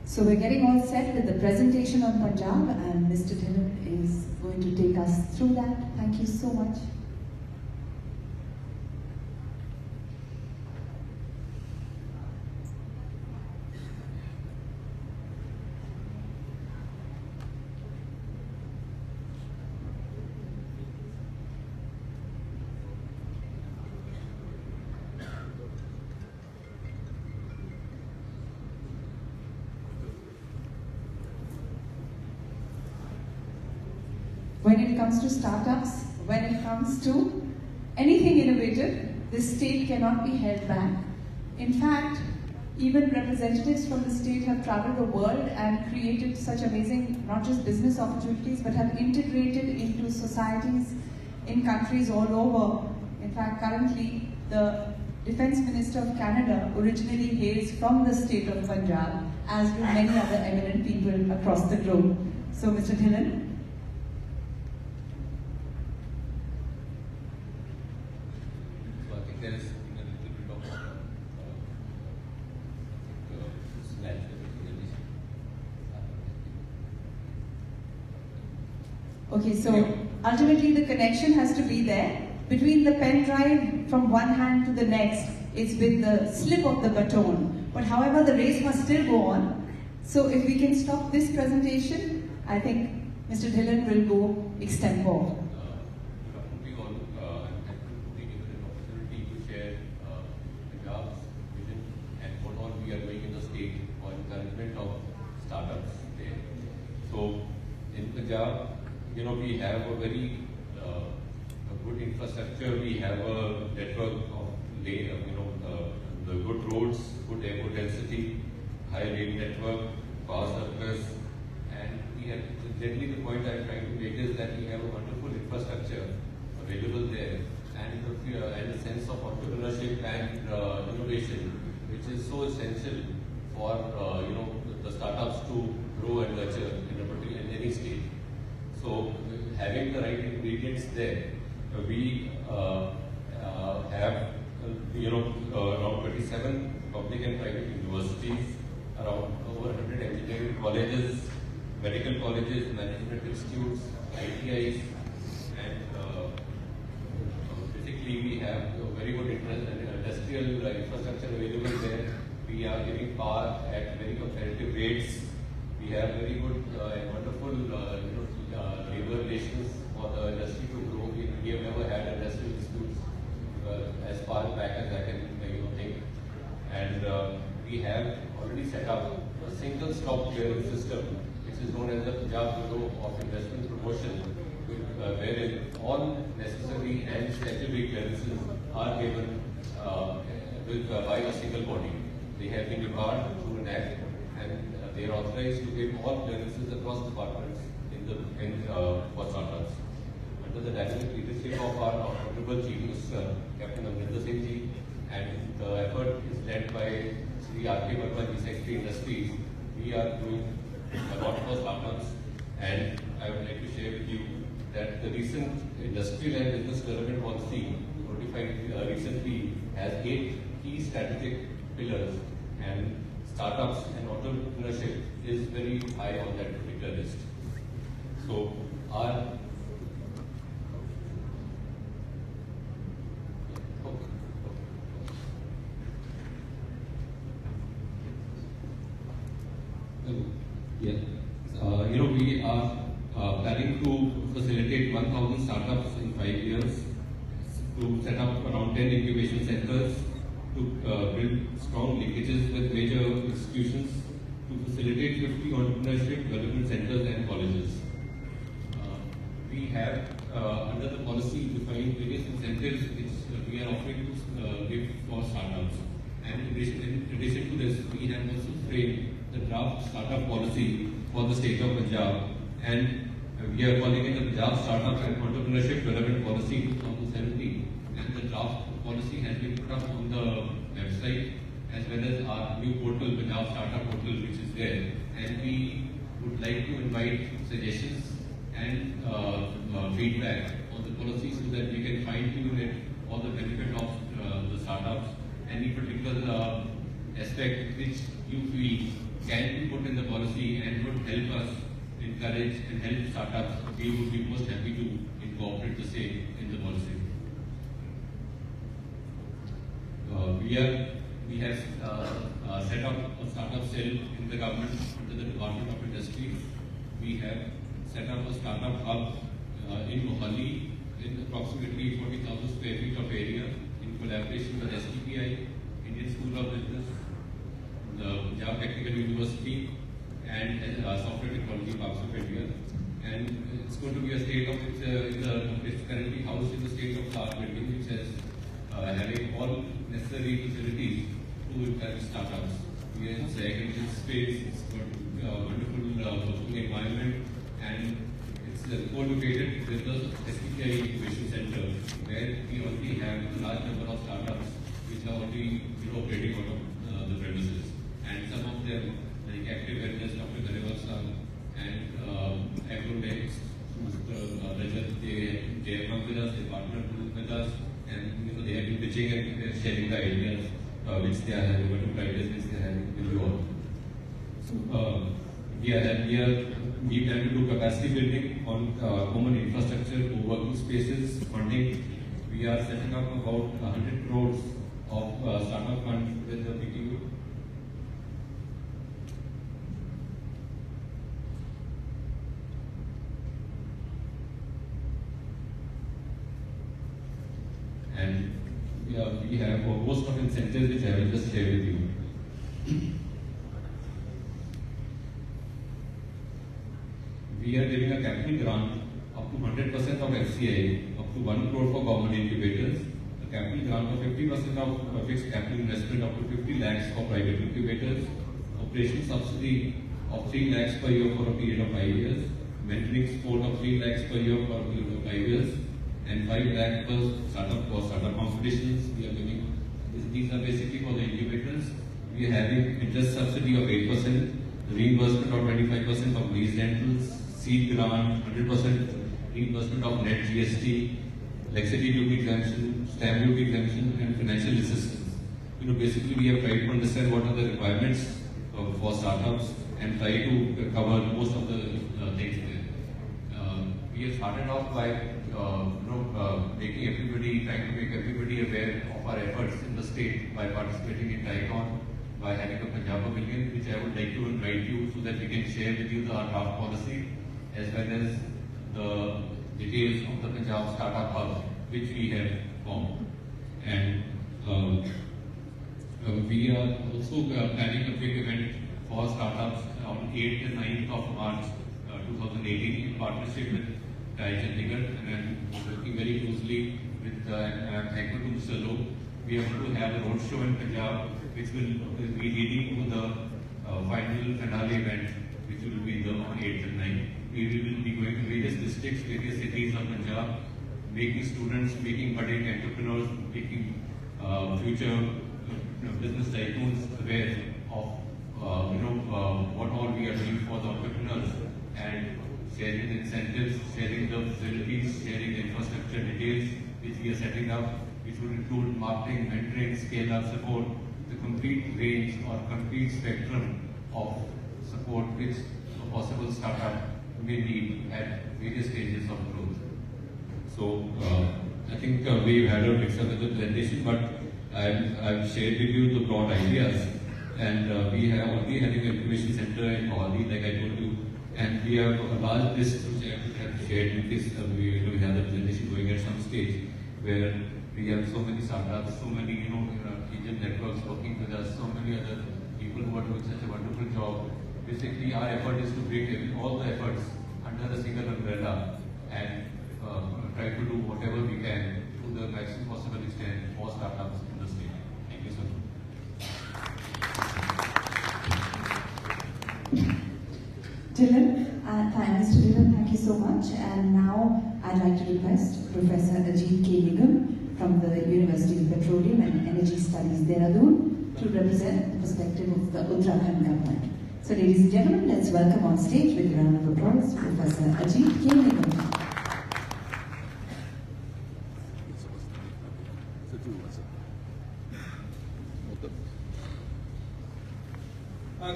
So we're getting all set with the presentation on Punjab, and Mr. Dhillon is going to take us through that. Thank you so much. When it comes to startups, when it comes to anything innovative, this state cannot be held back. In fact, even representatives from the state have traveled the world and created such amazing, not just business opportunities, but have integrated into societies in countries all over. In fact, currently, the Defense Minister of Canada originally hails from the state of Punjab, as do many other eminent people across the globe. So, Mr. Dhillon. There is a little bit of slight presentation. Okay, so ultimately the connection has to be there. Between the pen drive from one hand to the next, it's with the slip of the baton. But however, the race must still go on. So if we can stop this presentation, I think Mr. Dhillon will go extempore. You know, we have a very good infrastructure. We have a network of the good roads, good airport density, high rail network, power surplus, and we have generally the point I'm trying to make is that we have a wonderful infrastructure available there, and a sense of entrepreneurship and innovation, which is so essential for the startups to grow and nurture in any state. So having the right ingredients there, we have around 27 public and private universities, around over 100 engineering colleges, medical colleges, management institutes, ITIs, and basically we have a very good industrial infrastructure available there. We are giving power at very competitive rates. We have very good and wonderful labor relations for the industry to grow. We have never had industrial disputes as far back as I can think. And we have already set up a single stop clearance system, which is known as the Punjab Bureau of Investment Promotion, wherein all necessary and statutory clearances are given by a single body. They have been empowered through an act, and they are authorized to give all clearances across departments for startups. Under the dynamic leadership of our Honorable Chief Minister, Captain Amrinder Singh Ji, and the effort is led by Sri R.K. Verma Ji, Secretary Industries, we are doing a lot for startups, and I would like to share with you that the recent industrial and business development policy notified recently has 8 key strategic pillars, and startups and entrepreneurship is very high on that particular list. So our Yeah. We are planning to facilitate 1,000 startups in 5 years, to set up around 10 incubation centers, to build strong linkages with major institutions, to facilitate 50 entrepreneurship development centers and colleges. We have, under the policy, defined various incentives which we are offering to give for startups. And in addition to this, we have also framed the draft startup policy for the state of Punjab, and we are calling it the Punjab Startup and Entrepreneurship Development Policy 2017. And the draft policy has been put up on the website, as well as our new portal, Punjab Startup Portal, which is there. And we would like to invite suggestions and feedback on the policy so that we can fine-tune it for the benefit of the startups. Any particular aspect which you feel can be put in the policy and would help us encourage and help startups, we would be most happy to incorporate the same in the policy. We have set up a startup cell in the government under the Department of Industry. We have set up a startup hub in Mohali in approximately 40,000 square feet of area in collaboration with STPI, Indian School of Business, the Punjab Technical University, and Software Technology Parks of India. And it's going to be a state of, it's currently housed in the state of art building, which is having all necessary facilities to encourage startups. We are in segregated space, it's got a wonderful working environment, and it's co-located with the STPI Incubation Center, where we already have a large number of startups which are already operating out of the premises. And some of them, like Active Wellness, Dr. Garewal sir, and Agronex, they have come with us, they partnered with us, and they have been pitching and they're sharing the ideas which they are having, wonderful ideas which they are having with you all. So, we plan to do capacity building on common infrastructure, co-working spaces, funding. We are setting up about 100 crores of startup fund with the PTU. And we have a host of incentives which I will just share with you. We are giving a capital grant up to 100% of FCI, up to 1 crore for government incubators, a capital grant of 50% of fixed capital investment up to 50 lakhs for private incubators, operation subsidy of 3 lakhs per year for a period of 5 years, mentoring support of 3 lakhs per year for a period of 5 years, and 5 lakhs for startup competitions. We are giving, these are basically for the incubators. We are having interest subsidy of 8%, reimbursement of 25% of lease rentals, seed grant, 100% reimbursement of net GST, electricity duty exemption, stamp duty exemption, and financial assistance. Basically we have tried to understand what are the requirements for startups and try to cover most of the things there. We have started off by making everybody, trying to make everybody aware of our efforts in the state by participating in TICON, by having a Punjab Pavilion, which I would like to invite you so that we can share with you the draft policy as well as the details of the Punjab Startup Hub, which we have formed. And we are also planning a big event for startups on 8th and 9th of March 2018 in partnership with TIE Chandigarh, and I'm working very closely with thankful to Mr. Loh. We are going to have a roadshow in Punjab, which will be leading to the final finale event, which will be on 8th and 9th. We will be going to various districts, various cities of Punjab, making students, making budding entrepreneurs, making future business tycoons aware of what all we are doing for the entrepreneurs, and sharing the incentives, sharing the facilities, sharing the infrastructure details which we are setting up, which will include marketing, mentoring, scale-up support, the complete range or complete spectrum of support which a possible startup may need at various stages of growth. So I think we've had a mix of the presentation, but I've shared with you the broad ideas, and we have already having an incubation center in Mohali, like I told you, and we have a large list which I have shared with this. We have the presentation going at some stage where we have so many startups, so many Indian networks working with us, so many other people who are doing such a wonderful job. Basically, our effort is to bring all the efforts under a single umbrella and try to do whatever we can to the maximum possible extent for startups in the state. Thank you so much. Dylan, Mr. Dylan, thank you so much. And now I'd like to request Professor Ajit K. Nigam from the University of Petroleum and Energy Studies, Dehradun, to represent the perspective of the Uttarakhand government. So ladies and gentlemen, let's welcome on stage with a round of applause Professor Ajit K. Nigam.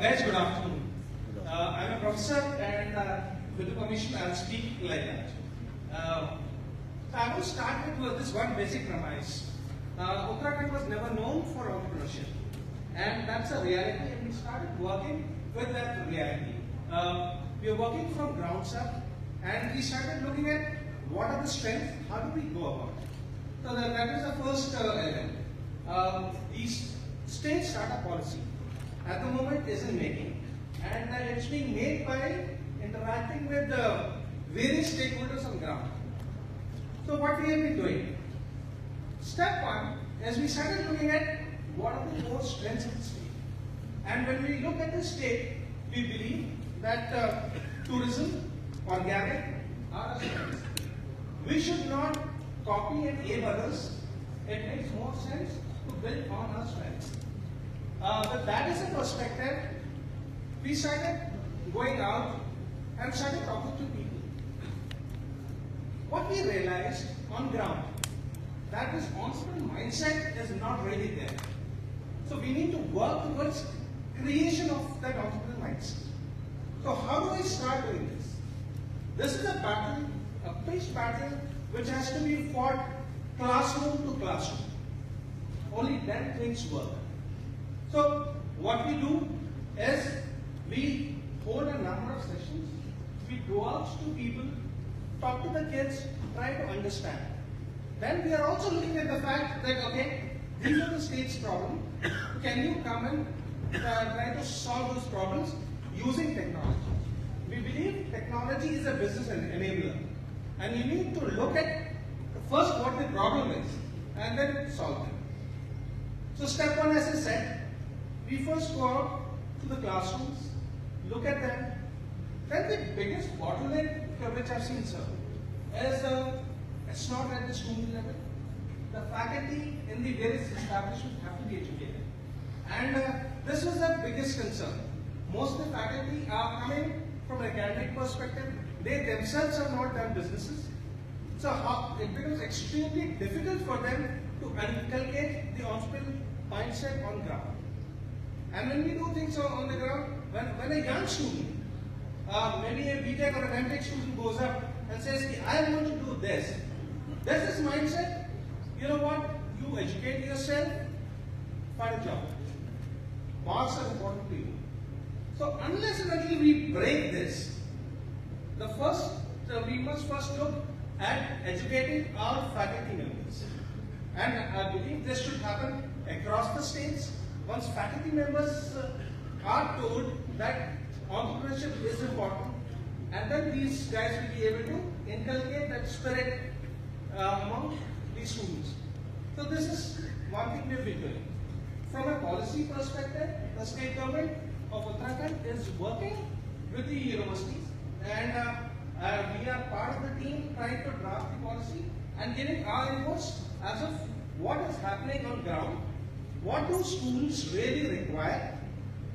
Guys, good afternoon. I'm a professor and with the permission I'll speak like that. So I will start with this one basic premise. Uttarakhand was never known for entrepreneurship, and that's a reality, and we started working with that reality. We are working from grounds up, and we started looking at what are the strengths, how do we go about it. So that is the first element. The state startup policy at the moment is in making, and it's being made by interacting with the various stakeholders on ground. So what we have been doing? Step one is we started looking at what are the core strengths of the state. And when we look at the state, we believe that tourism, organic are our strengths. We should not copy and aim others. It makes more sense to build on our strengths. With that as a perspective, we started going out and started talking to people. What we realized on ground, that this entrepreneurial mindset is not really there. So we need to work towards creation of that entrepreneurial mindset. So how do I start doing this? This is a battle, a pitched battle, which has to be fought classroom to classroom. Only then things work. So what we do is we hold a number of sessions. We go out to people, talk to the kids, try to understand. Then we are also looking at the fact that, okay, these are the state's problems. Can you come and try to solve those problems using technology? We believe technology is a business enabler. And you need to look at first what the problem is and then solve it. So step one, as I said, we first go out to the classrooms, look at them. Then the biggest bottleneck which I've seen, sir, is it's not at the student level. The faculty in the various establishments have to be educated. And this is the biggest concern. Most of the faculty are coming from an academic perspective. They themselves have not done businesses. So it becomes extremely difficult for them to inculcate the entrepreneurial mindset on ground. And when we do things on the ground, when a young student, maybe a BTech or an MTech student goes up and says, I want to do this. This is mindset. You know what? You educate yourself, find a job. Marks are important to you. So unless and until we break this, we must first look at educating our faculty members. And I believe this should happen across the states. Once faculty members are told that entrepreneurship is important, and then these guys will be able to inculcate that spirit among the students. So this is one thing we have been doing. From a policy perspective, the state government of Uttarakhand is working with the universities, and we are part of the team trying to draft the policy and giving our inputs as of what is happening on ground, what do students really require,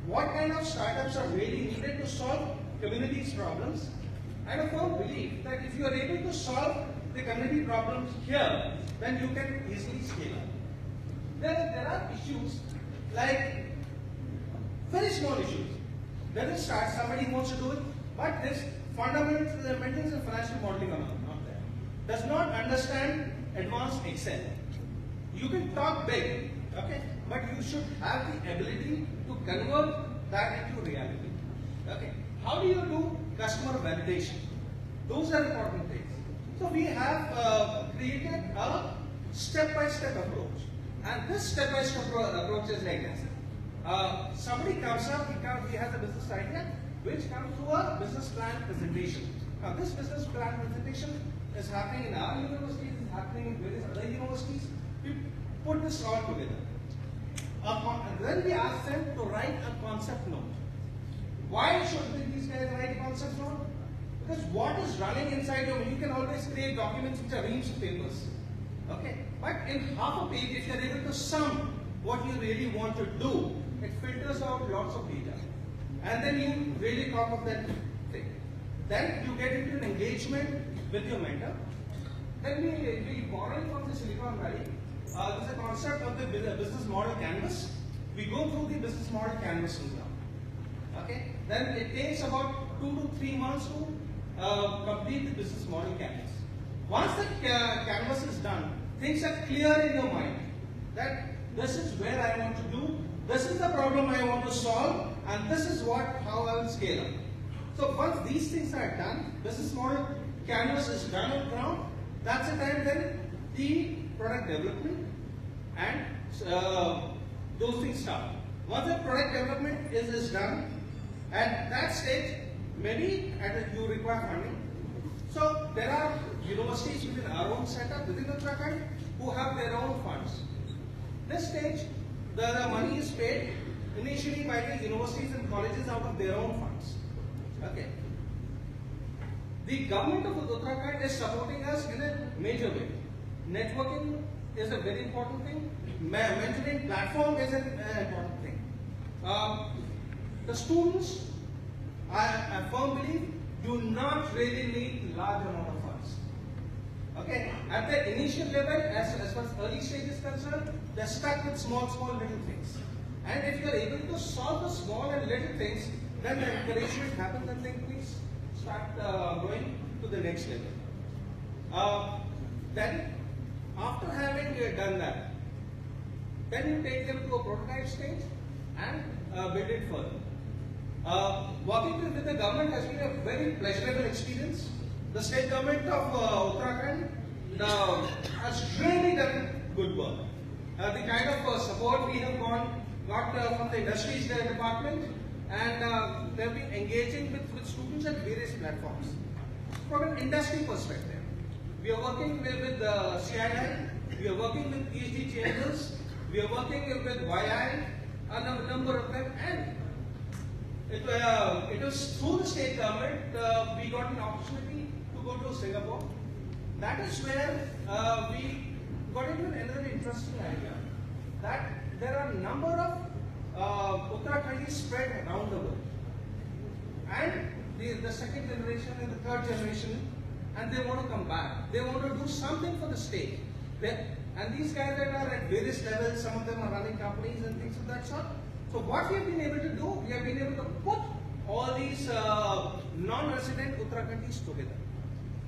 what kind of startups are really needed to solve community's problems, and a firm belief that if you are able to solve the community problems here, then you can easily scale up. There are issues like very small issues. Doesn't start, somebody wants to do it, but this fundamentals and financial modeling are not there. Does not understand advanced Excel. You can talk big, Okay, but you should have the ability to convert that into reality. Okay, how do you do customer validation? Those are important things. So we have created a step-by-step approach, and this step-by-step approach is like this. Somebody comes up, he has a business idea, which comes to a business plan presentation. Now this business plan presentation is happening in our universities, is happening in various other universities. We put this all together. And then we ask them to write a concept note. Why should these guys write a concept note? Because what is running inside you can always create documents which are reams of papers. Okay? But in half a page, if you are able to sum what you really want to do, it filters out lots of data. And then you really talk of that thing. Then you get into an engagement with your mentor. Then we borrow from the Silicon Valley. There's a concept of the business model canvas. We go through the business model canvas now. Okay? Then it takes about 2 to 3 months to complete the business model canvas. Once the canvas is done, things are clear in your mind that this is where I want to do, this is the problem I want to solve, and this is how I will scale up. So once these things are done, business model canvas is done on ground, that's the time then the product development and those things start. Once the product development is done, at that stage, maybe you require funding. So there are universities within our own setup, within Uttarakhand, who have their own funds. This stage, the money is paid initially by the universities and colleges out of their own funds. Okay. The government of Uttarakhand is supporting us in a major way. Networking is a very important thing. Mentoring platform is an important thing. The students, I firmly believe, do not really need large amount of funds. Okay, at the initial level, as far as early stage is concerned, they're stuck with small little things. And if you're able to solve the small and little things, then the encouragement happens and then please start going to the next level. Then, after having done that, then you take them to a prototype stage and build it further. Working with the government has been a very pleasurable experience. The state government of Uttarakhand has really done good work. The kind of support we have got from the industries department, and they've been engaging with students at various platforms. From an industry perspective, we are working with CII, we are working with PhD chambers, we are working with YI, a number of them, and it was through the state government we got an opportunity to go to Singapore. That is where we got into another interesting idea, that there are a number of Uttarakhandis spread around the world. And the second generation and the third generation, and they want to come back. They want to do something for the state. And these guys that are at various levels, some of them are running companies and things of that sort. So what we have been able to do, we have been able to put all these non-resident Uttarakhandis together.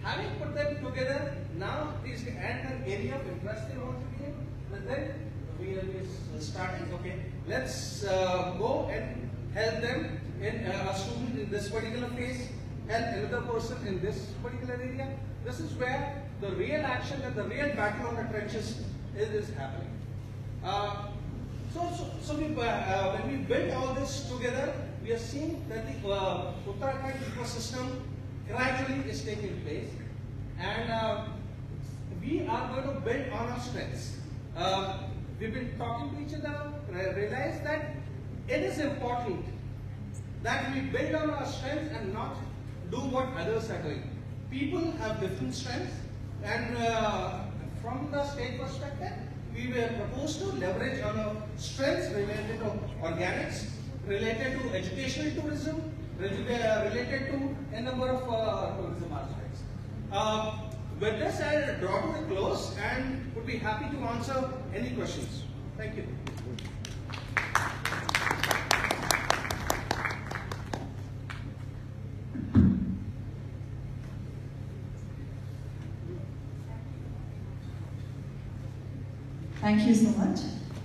Having put them together, now these and an area of interest they want to be in, and then we are starting, okay, let's go and help them in a student in this particular phase, help another person in this particular area. This is where the real action and the real battle on the trenches is happening. So when we build all this together, we are seeing that the Uttarakhand ecosystem gradually is taking place, and we are going to build on our strengths. We've been talking to each other, realize that it is important that we build on our strengths and not do what others are doing. People have different strengths, and from the state perspective, we were proposed to leverage on our strengths related to organics, related to educational tourism, related to a number of tourism aspects. With this, I'll draw to a close and would be happy to answer any questions. Thank you. Thank you so much.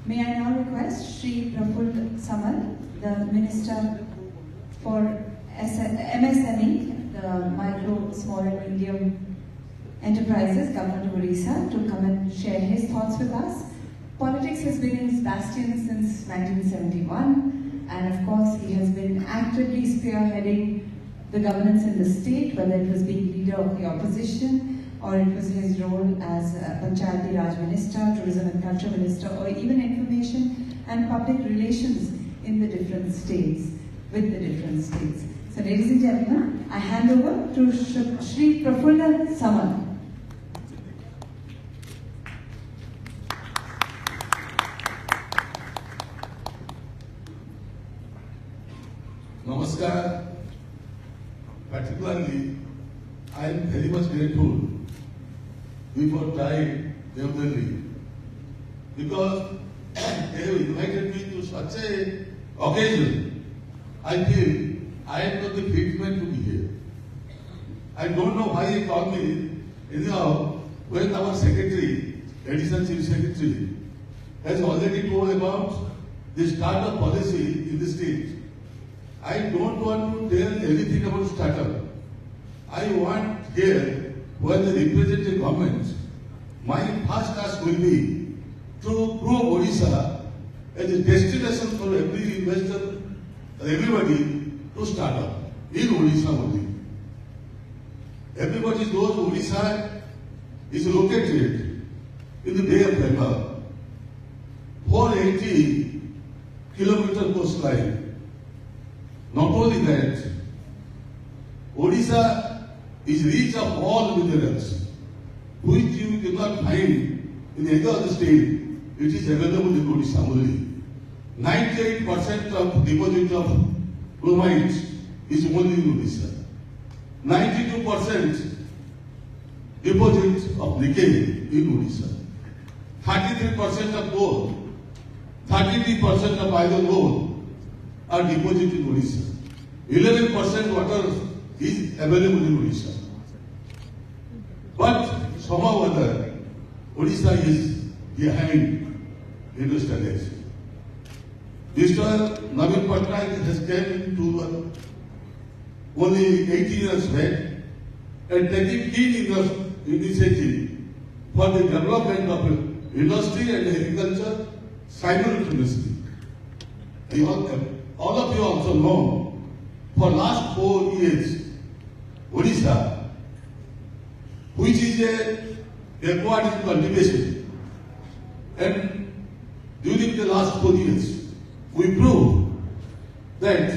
May I now request Shri Praful Samal, the Minister for MSME, the Micro, Small and Medium Enterprises, Government of Odisha, to come and share his thoughts with us. Politics has been his bastion since 1971, and of course he has been actively spearheading the governance in the state, whether it was being leader of the opposition, or it was his role as Panchayati Raj Minister, Tourism and Culture Minister, or even information and public relations in the different states, with the different states. So ladies and gentlemen, I hand over to Shri Prafulla Samal. Namaskar. Particularly, I am very much grateful before Tide Devdalli because they have invited me to such a occasion. I feel I am not the fit man to be here. I don't know why he called me. Anyhow, when our secretary, additional chief secretary, has already told about the startup policy in the state, I don't want to tell anything about startup. I want here, when the representative government, my first task will be to prove Odisha as a destination for every investor, everybody to start up in Odisha only. Everybody knows Odisha is located in the Bay of Bengal, 480 kilometer coastline. Not only that, Odisha is rich of all minerals, which you cannot find in any other state. It is available in Odisha only. 98% of deposit of bromide is only in Odisha. 92% deposit of nickel in Odisha. 33% of gold, 33% of iron ore are deposited in Odisha. 11% water is available in Odisha. But somehow or other, Odisha is behind industrialization. Mr. Naveen Patnaik has come to only 18 years back and taking key initiative for the development of industry and agriculture simultaneously. All of you also know, for last 4 years, Odisha, which is a backward in cultivation, and during the last 4 years, we proved that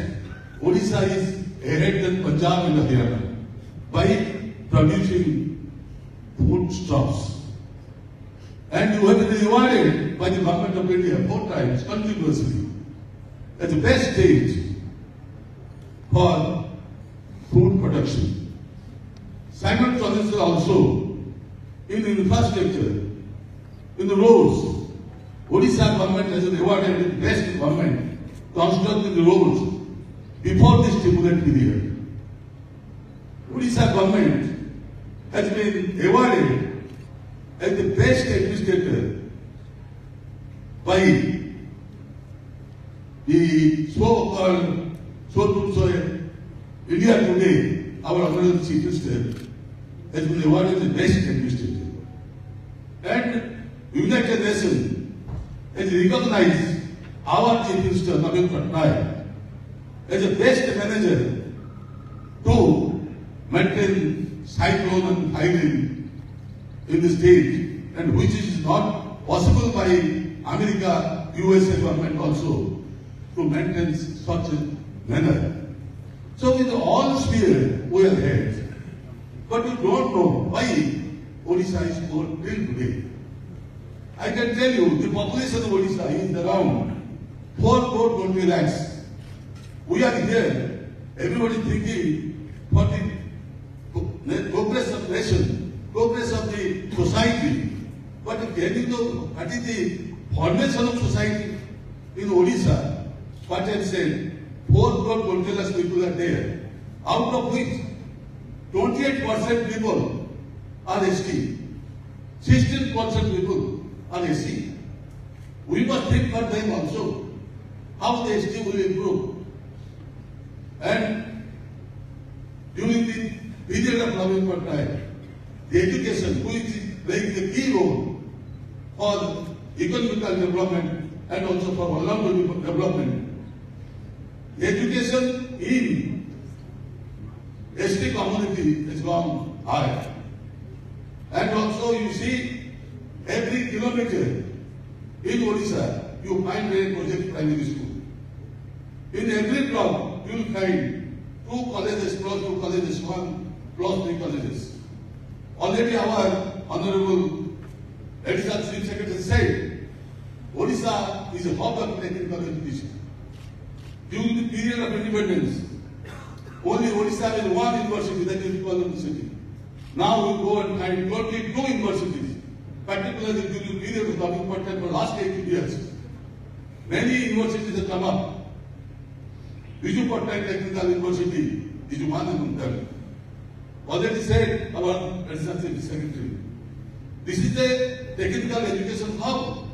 Odisha is ahead than Punjab and Haryana by producing foodstuffs. And you have been rewarded by the government of India 4 times continuously as the best state for food production. Simultaneously also, in infrastructure, in the roads, Odisha government has rewarded the best government constructing the roads before the stimulant period. Odisha government has been awarded as the best administrator by the so-called India Today, our honorable chief minister, has been awarded as the best administrator. And United Nations has recognized our chief minister, Naveen Patnaik, as the best manager to maintain cyclone and hydrogen in the state, and which is not possible by America, USA government also to maintain such a manner. So in all sphere we are ahead, but we don't know why Odisha is poor till today. I can tell you the population of Odisha is around 4.20 lakhs. We are here, everybody thinking for the progress of nation, progress of the society, but getting to what is the formation of society in Odisha, what I said, 4.20 lakhs people are there, out of which 28% people are ST, 16% people are SC. we must think for them also, how the ST will improve. And during the period of Navin Patnaik, the education, which is playing the key role for economical development and also for all-round development, the education in ST community has gone high. And also you see, every kilometer in Odisha, you find a project primary school. In every block, you will find 2 colleges, plus 2 colleges, 1 plus 3 colleges. Already our Honorable Additional Chief Secretary said, Odisha is a hub of technical education. During the period of independence, only Odisha had 1 university, that is University. Now we go and find 22 universities, particularly during the period of Navin Patnaik for the last 18 years. Many universities have come up. Biju Patnaik Technical University is one among them. Already said our Additional Secretary, this is a technical education hub.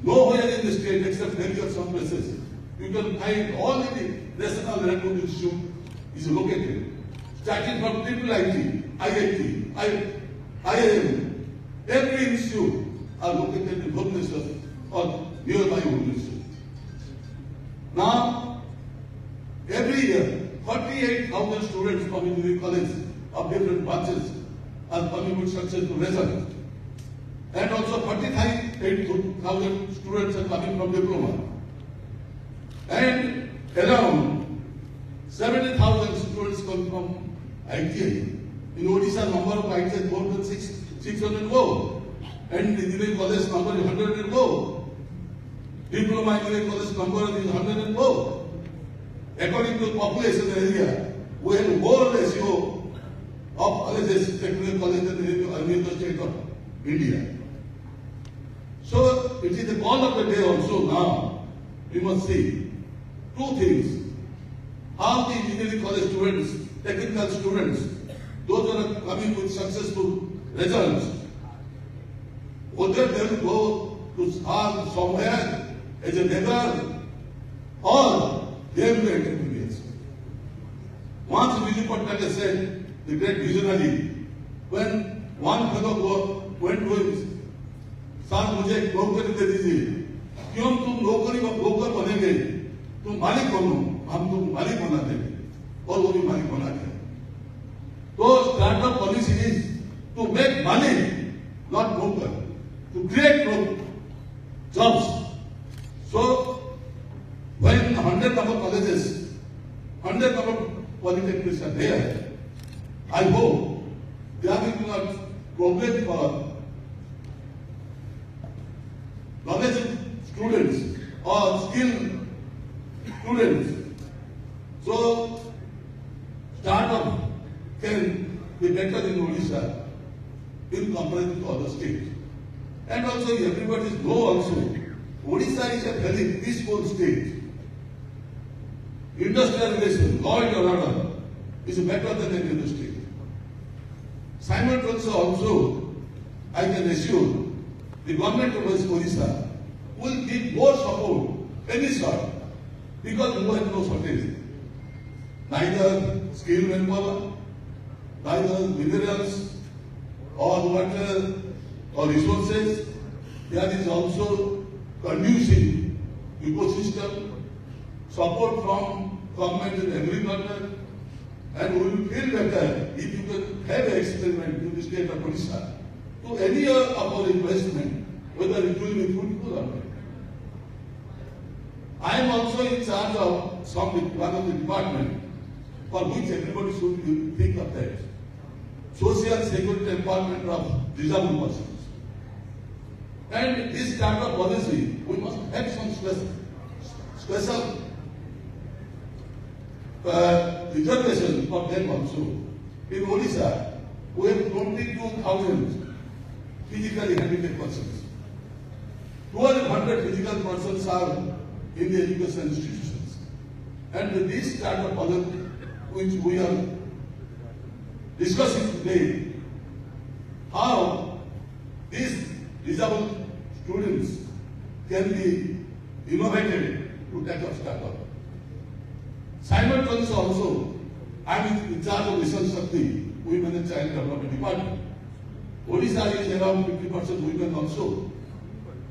Nowhere in the state except maybe at some places, you can find all the National Language Institute is located. Starting from IIT, IIT, IIM, every institute are located in Bhubaneswar or nearby Bhubaneswar. Now, every year, 48,000 students from engineering college of different branches are coming with successful results. And also 45,000 students are coming from diploma. And around 70,000 students come from ITI. In Odisha, number of ITI is more than 600 go. And engineering college number is 100 go. Diploma engineering college number is 100 go. According to the population area, we have more ratio of colleges, technical colleges in the state of India. So it is the call of the day also now. We must see 2 things. How the engineering college students, technical students, those who are coming with successful results, whether they will go to start somewhere as a beggar or they will enter MBBS. Once Biju Patnaik said, the great visionary, when one fellow went to him, साथ मुझे एक नौकरी दे दीजिए, क्यों तुम नौकरी में broker बनेंगे, तुम मालिक बनो, हम तुम मालिक बना देंगे, और वो भी मालिक बना दिया. तो startup policy is to make money, not broker, to create jobs. So when 100 number colleges, 100 number polytechnics are there, I hope they are going to problem for knowledge students or skilled students. So startup can be better in Odisha in comparison to other states. And also everybody know also, Odisha is a very peaceful state. Industrial relation, law and order is better than any other state. Simultaneously also, I can assure the government of West Odisha will give more support, any sort, because we have no shortage. Neither skilled manpower, neither minerals or water or resources. There is also conducive ecosystem, support from government and agriculture, and we will feel better if you can have an experiment in the state of Odisha to any of our investment, whether it will be fruitful or not. I am also in charge of one of the department for which everybody should think of that. Social security empowerment of disabled persons. And this type of policy, we must have some special reservation for them also. In Odisha, we have 22,000 physically handicapped persons. 1,200 physical persons are in the education institutions. And with this type of policy, which we are discussing today, how these disabled students can be innovated to tackle startup. Simultaneously also, I am in charge of Mission Shakti, Women and Child Development Department. Odisha is around 50% women also.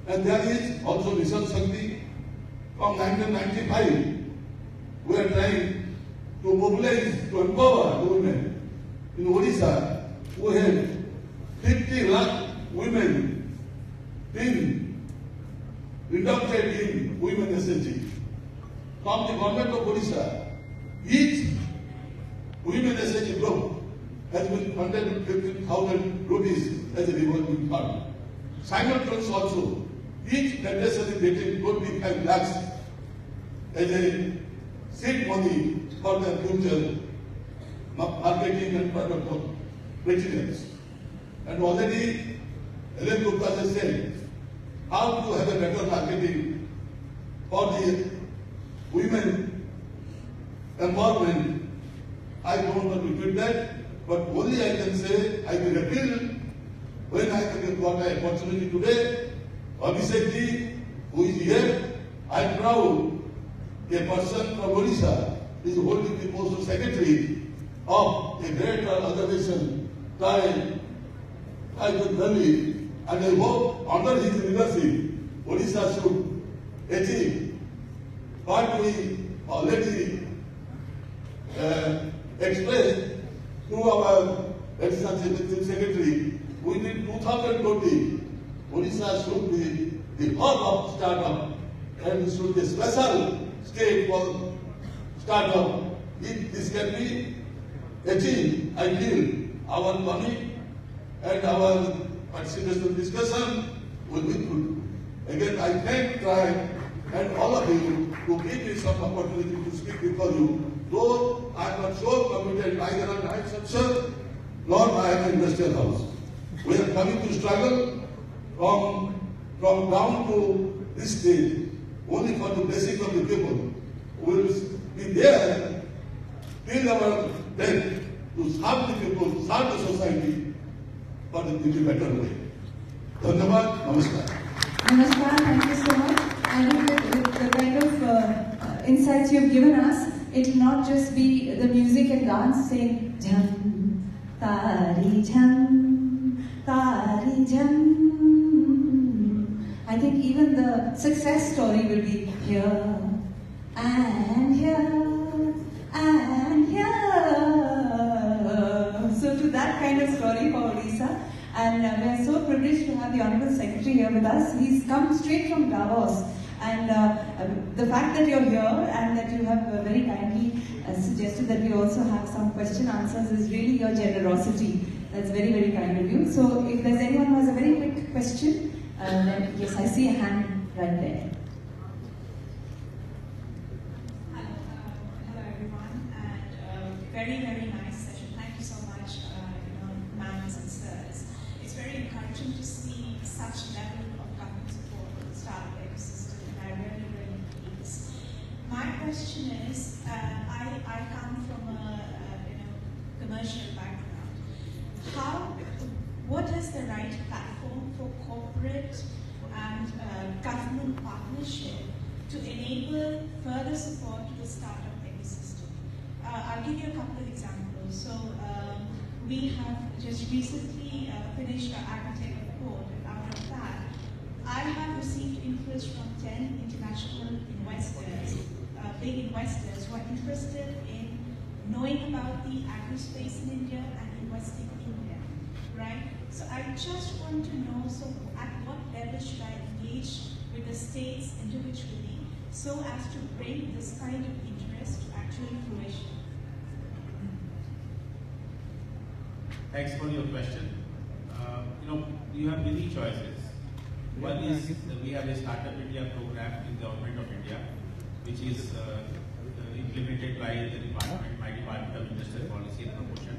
And there is also Mission Shakti from 1995. We are trying to mobilize, to empower the women. In Odisha, we have 50 lakh women being inducted in Women SHG. From the government of Odisha, each Women SHG group has been funded 50,000 rupees as a revolving fund. Simultaneously also, each federation is getting 25 lakhs as a seed money for their future marketing and product of residents. And already Ellen Gupta has said how to have a better marketing for the women empowerment. I don't want to repeat that, but only I can say, I will appeal when I have got an opportunity today. Abhishek ji, who is here, I am proud a person from Odisha is holding the post of secretary of a great organization, Thai Valley, and I hope under his leadership, Odisha should achieve what we already expressed through our additional secretary. We need 2020. Odisha should be the hub of startup and should be a special state for startup. If this can be achieved, I feel our money and our participation discussion will be good. Again, I thank TRAI and all of you to give me some opportunity to speak before you. Though I am not so committed either on high structure nor I am an industrial house. We are coming to struggle from down to this stage only for the blessing of the people. We will be there till our death to serve the people, serve the society for the better way. Dhanyavad, namaskar. Namaskar, thank you so much. I think that with the kind of insights you have given us, it will not just be the music and dance saying jham, tari jham, tari jham. I think even the success story will be here and here and here. So to that kind of story for Odisha. And we are so privileged to have the Honorable Secretary here with us. He's come straight from Davos. And the fact that you're here and that you have very kindly suggested that we also have some question answers is really your generosity. That's very, very kind of you. So if there's anyone who has a very quick question, then yes, I see a hand right there. Hello everyone, and very, very nice session. Thank you so much, ma'ams and sirs. It's very encouraging to see such level of government support for the startup ecosystem, and I really, really believe this. My question is, I come from a commercial background. What is the right platform for corporate and government partnership to enable further support to the startup ecosystem? I'll give you a couple of examples. So we have just recently finished our Agritech report, and out of that, I have received interest from 10 international investors, big investors who are interested in knowing about the agri-space in India and investing in India, right? So I just want to know, so at what level should I engage with the states individually so as to bring this kind of interest to actual fruition? Thanks for your question. You have many choices. One is we have a Startup India program in Government of India, which is implemented by the department, my Department of Industrial Policy and Promotion.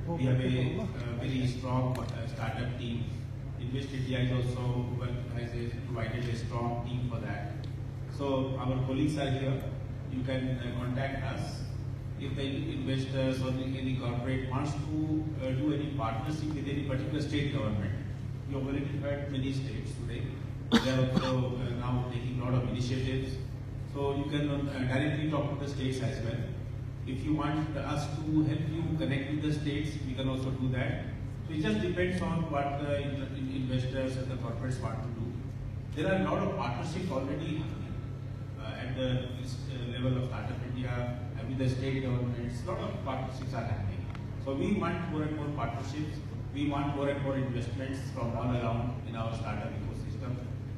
We have a very strong startup team. Invest India is also provided a strong team for that. So our colleagues are here. You can contact us. If the investors or any corporate wants to do any partnership with any particular state government, you have already heard many states today. They are also now now taking a lot of initiatives. So you can directly talk to the states as well. If you want us to help you connect with the states, we can also do that. So it just depends on what the investors and the corporates want to do. There are a lot of partnerships already happening at the level of Startup India and with the state governments. A lot of partnerships are happening. So we want more and more partnerships. We want more and more investments from all around in our startup ecosystem.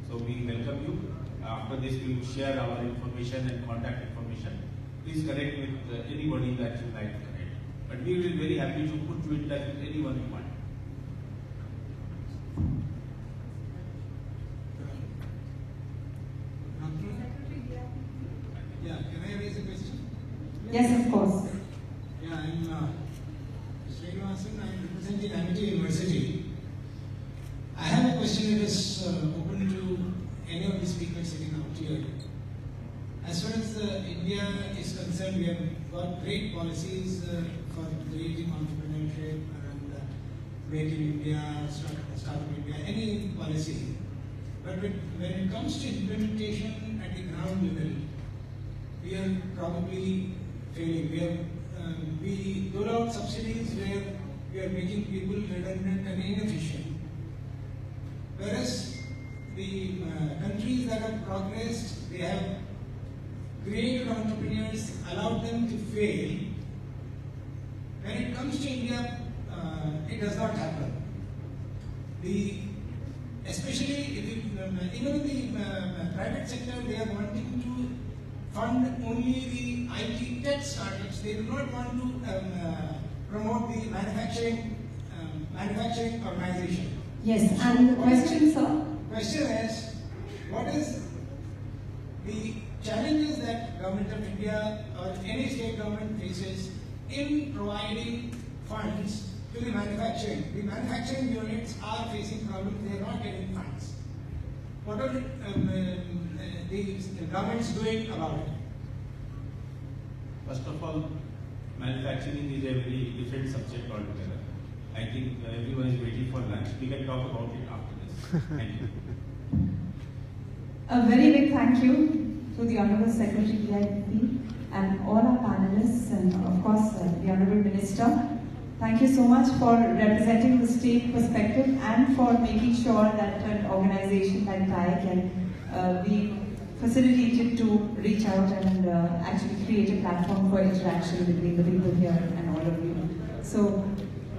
So we welcome you. After this, we will share our information and contact information. Please connect with anybody that you like to connect. But we will be very happy to put you in touch with anyone you want. Yeah, can I raise a question? Yes, of course. Yeah, I'm Srinivasan. I'm representing Amity University. I have a question that is open to any of the speakers sitting out here. As far as India is concerned, we have got great policies for creating entrepreneurship and Make in India, Startup India, any policy. But when it comes to implementation at the ground level, we are probably failing. We dole out subsidies where we are making people redundant and inefficient. Whereas the countries that have progressed, they have created entrepreneurs, allowed them to fail. When it comes to India, it does not happen. Especially even in the private sector, they are wanting to fund only the IT tech startups. They do not want to promote the manufacturing organization. Yes, and the question, sir? Question is, what is the challenges that Government of India or any state government faces in providing funds to the manufacturing? The manufacturing units are facing problems, they are not getting funds. What are the governments doing about it? First of all, manufacturing is a very different subject altogether. I think everyone is waiting for lunch. We can talk about it after this. Thank you. A very big thank you to the Honorable Secretary DIPP and all our panelists and of course the Honorable Minister. Thank you so much for representing the state perspective and for making sure that an organization like TiE can be facilitated to reach out and actually create a platform for interaction between the people here and all of you. So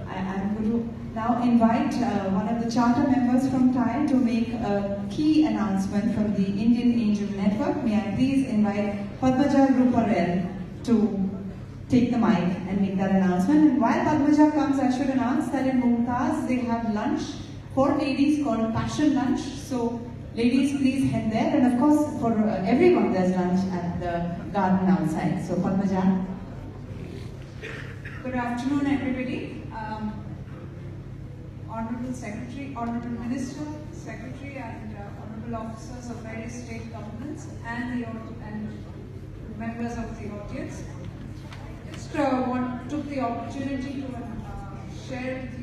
I'm going to now invite one of the charter members from TiE to make a key announcement from the Indian Angel Network. May I please invite Padmaja Ruparel to take the mic and make that announcement. And while Padmaja comes, I should announce that in Mumtaz they have lunch for ladies called Passion Lunch. So ladies, please head there. And of course, for everyone, there's lunch at the garden outside. So Padmaja. Good afternoon, everybody. Honorable Secretary, Honorable Minister, Secretary, and Honorable Officers of various state governments and members of the audience. Just took the opportunity to share with you